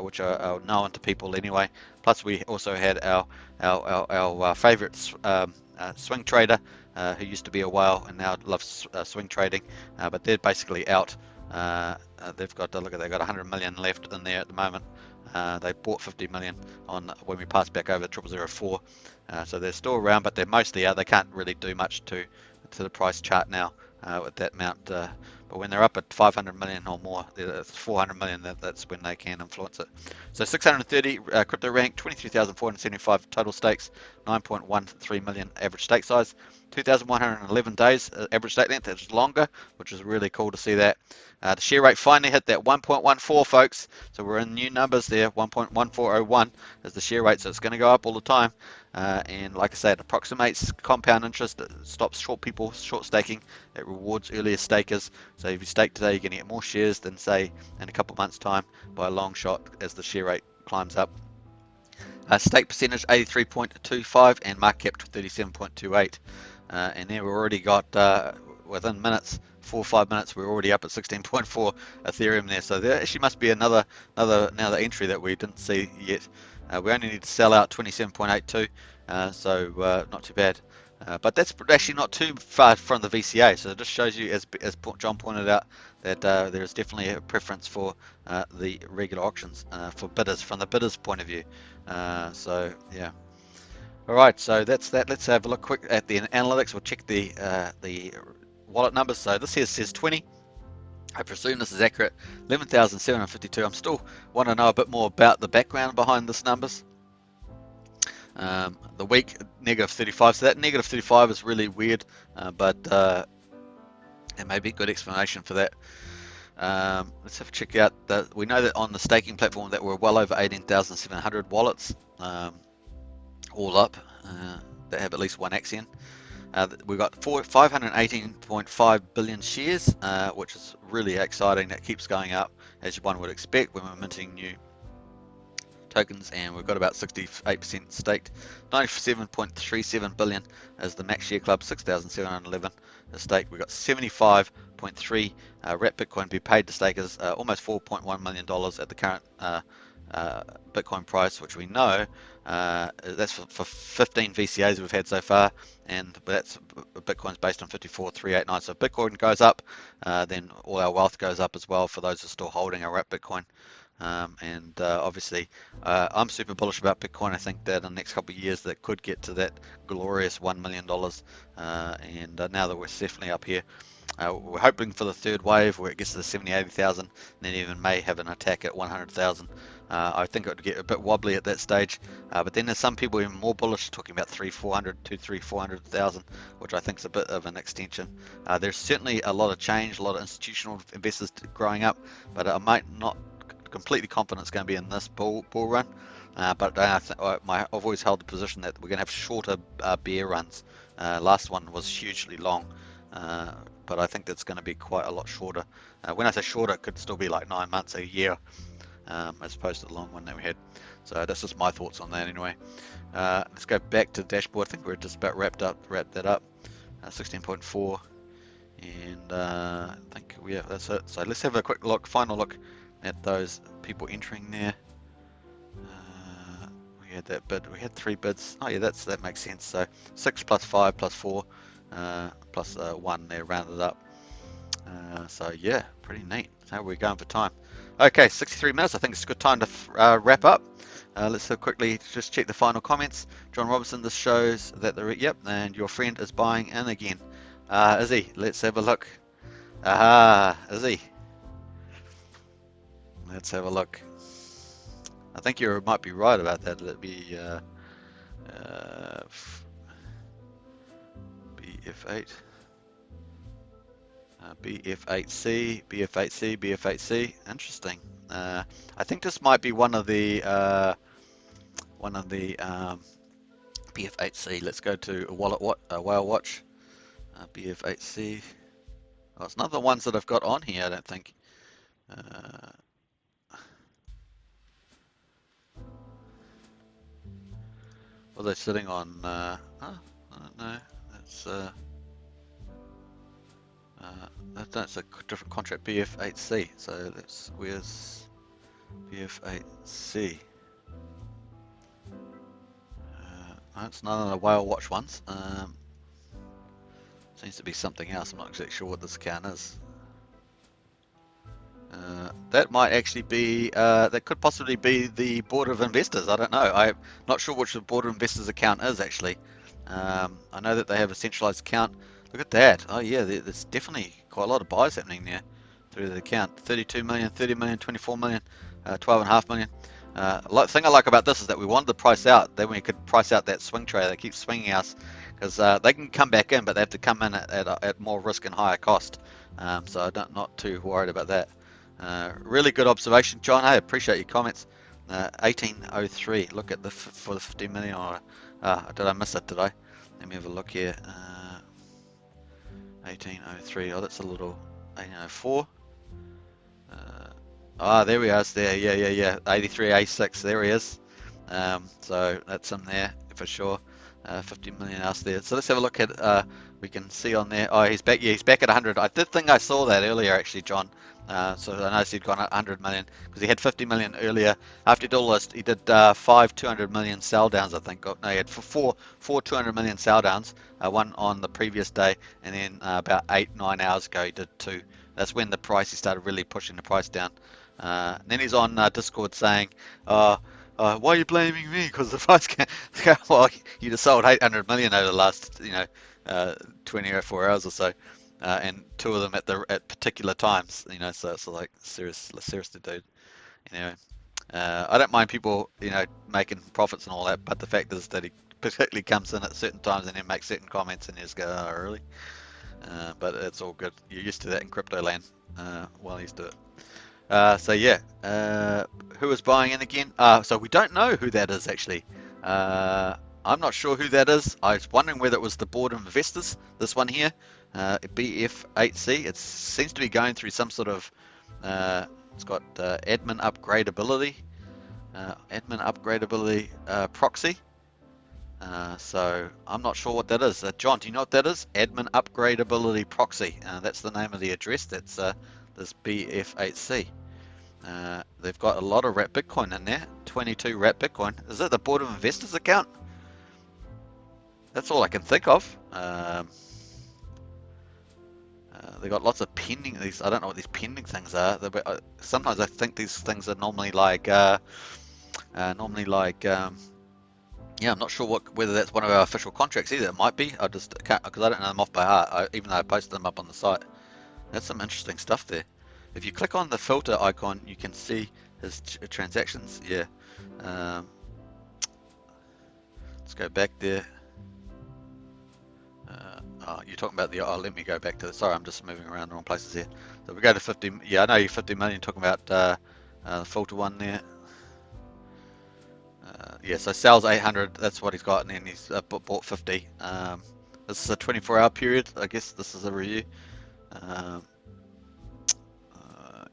Speaker 1: which are known to people anyway. Plus we also had our favorite swing trader, who used to be a whale and now loves swing trading, but they're basically out. They've got, look at, they've got 100 million left in there at the moment. They bought 50 million on when we passed back over 0004, so they're still around, but they're mostly out. They can't really do much to the price chart now with that amount but when they're up at 500 million or more, it's 400 million, that's when they can influence it. So 630 crypto rank, 23,475 total stakes, 9.13 million average stake size, 2,111 days average stake length. It's longer, which is really cool to see that. The share rate finally hit that 1.14, folks. So we're in new numbers there. 1.1401 is the share rate, so it's going to go up all the time. And like I say, it approximates compound interest. It stops short staking. It rewards earlier stakers. So if you stake today, you're going to get more shares than, say, in a couple of months' time by a long shot as the share rate climbs up. Stake percentage 83.25 and market cap 37.28. And then we've already got, within minutes, 4 or 5 minutes, we're already up at 16.4 Ethereum there. So there actually must be another entry that we didn't see yet. We only need to sell out 27.82, so not too bad. But that's actually not too far from the VCA, so it just shows you, as John pointed out, that there is definitely a preference for the regular auctions for bidders, from the bidders' point of view. So yeah. All right, so that's that. Let's have a look quick at the analytics. We'll check the wallet numbers. So this here says 20. I presume this is accurate. 11,752. I'm still want to know a bit more about the background behind this numbers. The week, negative 35. So that negative 35 is really weird, but there may be a good explanation for that. Let's have a check out. We know that on the staking platform that we're well over 18,700 wallets, all up, that have at least one Axion. We've got 518.5 billion shares, which is really exciting. That keeps going up, as one would expect when we're minting new tokens, and we've got about 68% staked. 97.37 billion is the max share club. 6,711 is staked. We've got 75.3 wrapped Bitcoin to be paid to stakers, almost $4.1 million at the current Bitcoin price, which we know that's for 15 VCAs we've had so far, and that's Bitcoin's based on 54,389. So if Bitcoin goes up, then all our wealth goes up as well for those who are still holding a wrapped Bitcoin. And obviously, I'm super bullish about Bitcoin. I think that in the next couple of years that could get to that glorious $1 million. And now that we're definitely up here, we're hoping for the third wave where it gets to the 70, 80,000, and then even may have an attack at 100,000. I think it would get a bit wobbly at that stage, but then there's some people even more bullish, talking about 400,000, which I think is a bit of an extension. There's certainly a lot of change, a lot of institutional investors growing up, but I might not completely confident it's going to be in this bull run. But I've always held the position that we're going to have shorter bear runs. Last one was hugely long, but I think that's going to be quite a lot shorter. When I say shorter, it could still be like 9 months, a year, as opposed to the long one that we had. So that's just my thoughts on that anyway. Let's go back to the dashboard. I think we're just about wrapped that up. 16.4, and I think that's it. So let's have a quick look, final look at those people entering there. We had that bid. We had 3 bids. Oh yeah, that makes sense. So 6 plus 5 plus 4 plus 1 there, rounded up. So yeah, pretty neat. How are we going for time? Okay, 63 minutes. I think it's a good time to wrap up. Let's quickly just check the final comments. John Robinson, this shows that yep, and your friend is buying in again. Is he? Let's have a look. Is he? Let's have a look. I think you might be right about that. It'd be BF8, BF8C, BF8C, BF8C. Interesting. I think this might be one of the BF8C. Let's go to Whale Watch. BF8C. Oh, it's not the ones that I've got on here, I don't think. Well, they're sitting on, I don't know, that's a different contract, BF8C, so where's BF8C? It's none of the Whale Watch ones, seems to be something else. I'm not exactly sure what this account is. That might actually be, that could possibly be the Board of Investors. I don't know. I'm not sure which the Board of Investors account is actually. I know that they have a centralized account. Look at that. Oh yeah, there's definitely quite a lot of buys happening there through the account. 32 million, 30 million, 24 million, 12.5 million. The thing I like about this is that we wanted to price out. Then we could price out that swing trade that keeps swinging us, because they can come back in, but they have to come in at more risk and higher cost. So I'm not too worried about that. Really good observation, John. I appreciate your comments. 1803. Look at for the 50 million. Or did I miss it? Did I? Let me have a look here. 1803. Oh, that's a little 1804. There we are. There. Yeah. 83A6. There he is. So that's him there for sure. 50 million else there. So let's have a look at. We can see on there. Oh, he's back. Yeah, he's back at 100. I did think I saw that earlier, actually, John. So I noticed he'd gone at 100 million because he had 50 million earlier. After he did all this, he did 5 200 million sell downs, I think. No, he had four 200 million sell downs. One on the previous day, and then about 8-9 hours ago, he did 2. That's when the price, he started really pushing the price down. And then he's on Discord saying, why are you blaming me? Because the price can't. Well, you just sold 800 million over the last, 24 hours or so, and 2 of them at particular times. So it's like seriously, dude. I don't mind people, making profits and all that, but the fact is that he particularly comes in at certain times and then makes certain comments, and you just go, oh, really? But it's all good. You're used to that in crypto land. Well used to it. So yeah, who is buying in again? So we don't know who that is actually. I'm not sure who that is. I was wondering whether it was the board of investors. This one here, BF8C. It seems to be going through some sort of. It's got admin upgradability, proxy. So I'm not sure what that is. John, do you know what that is? Admin upgradability proxy. That's the name of the address. That's this BF8C. They've got a lot of wrapped Bitcoin in there. 22 wrapped Bitcoin. Is it the board of investors account? That's all I can think of. They've got lots of pending. I don't know what these pending things are. Sometimes I think these things are normally like. Yeah, I'm not sure whether that's one of our official contracts either. It might be. I just can't, because I don't know them off by heart. Even though I posted them up on the site. That's some interesting stuff there. If you click on the filter icon, you can see his transactions. Yeah. Let's go back there. You're talking about the. Oh, let me go back to. Sorry, I'm just moving around the wrong places here. So we go to 50. Yeah, I know you're 50 million. Talking about the filter one there. Yeah, so sales 800. That's what he's got, and then he's bought 50. This is a 24-hour period. I guess this is a review.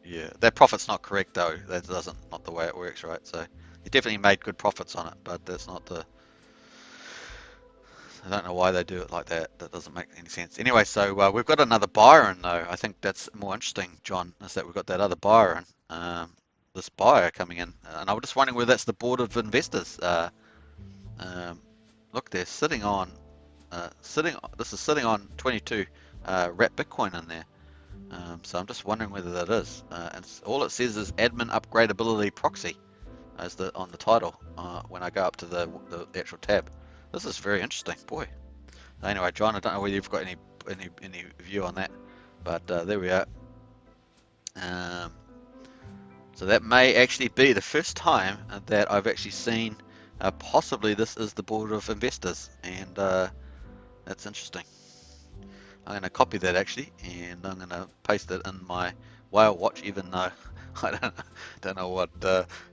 Speaker 1: Yeah, that profit's not correct though. That not the way it works, right? So he definitely made good profits on it, but that's not the. I don't know why they do it like that. That doesn't make any sense. Anyway, so we've got another buyer in though. I think that's more interesting, John, is that we've got that other buyer in. This buyer coming in, and I was just wondering whether that's the board of investors. Look, they're sitting on. This is sitting on 22 wrapped Bitcoin in there. So I'm just wondering whether that is. And all it says is admin upgradability proxy, as on the title. When I go up to the actual tab, this is very interesting, boy. Anyway, John, I don't know whether you've got any view on that, but there we are. So that may actually be the first time that I've actually seen. Possibly this is the board of investors, and that's interesting. I'm going to copy that actually, and I'm going to paste it in my whale watch, even though I don't know what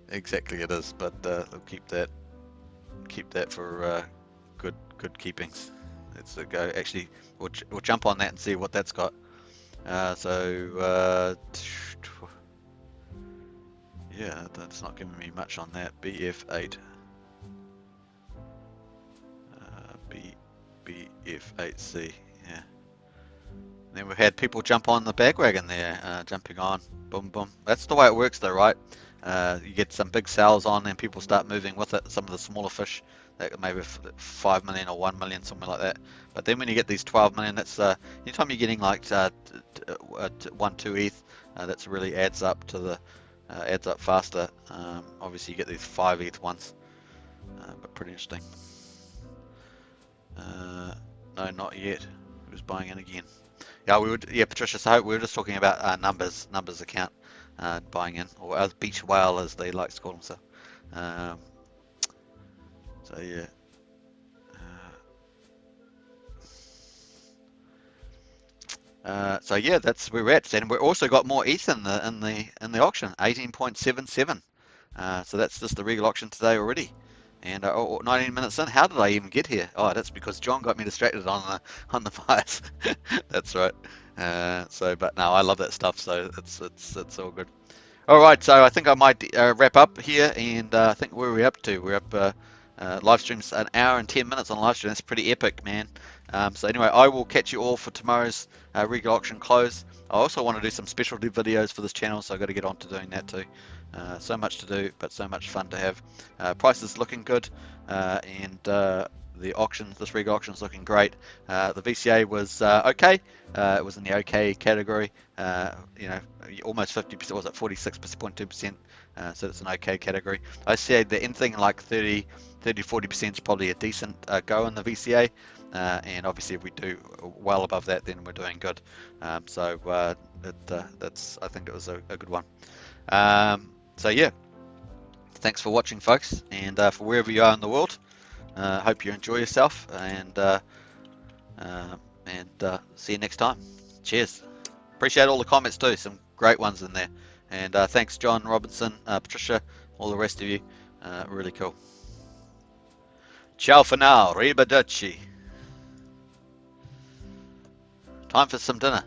Speaker 1: exactly it is, but we'll keep that for good keepings. Let's go. Actually, we'll jump on that and see what that's got. Yeah, that's not giving me much on that. BF8. BF8C. Yeah. And then we've had people jump on the bandwagon there, jumping on, boom, boom. That's the way it works though, right? You get some big sales on and people start moving with it. Some of the smaller fish, that maybe 5 million or 1 million, something like that. But then when you get these 12 million, that's anytime you're getting like 1-2 ETH, that's really adds up to the adds up faster. Obviously you get these 5 ETH ones, but pretty interesting. No, not yet. Who's buying in again? Yeah, we would. Yeah, Patricia. So we were just talking about numbers account buying in, or beach whale as they like to call themselves. Um, so yeah. So yeah, that's where we're at. And we've also got more ETH in the auction, 18.77. So that's just the regal auction today already. And 19 minutes in, how did I even get here? Oh, that's because John got me distracted on the fires. That's right. But no, I love that stuff. So it's all good. All right, so I think I might wrap up here, and I think where are we up to? We're up live streams an hour and 10 minutes on live stream. That's pretty epic, man. So anyway, I will catch you all for tomorrow's regal auction close. I also want to do some specialty videos for this channel, so I've got to get on to doing that too. So much to do, but so much fun to have. Price is looking good, and the auction, this regal auction is looking great. The VCA was okay. It was in the okay category. Almost 50%, was it 46.2%? So it's an okay category. I said that anything like 30-40% is probably a decent go in the VCA. And obviously if we do well above that, then we're doing good. That's I think it was a good one. So yeah, thanks for watching, folks, and for wherever you are in the world. Hope you enjoy yourself, and see you next time. Cheers. Appreciate all the comments too, some great ones in there. And thanks John Robinson, Patricia, all the rest of you. Really cool. Ciao for now, arrivederci. Time for some dinner.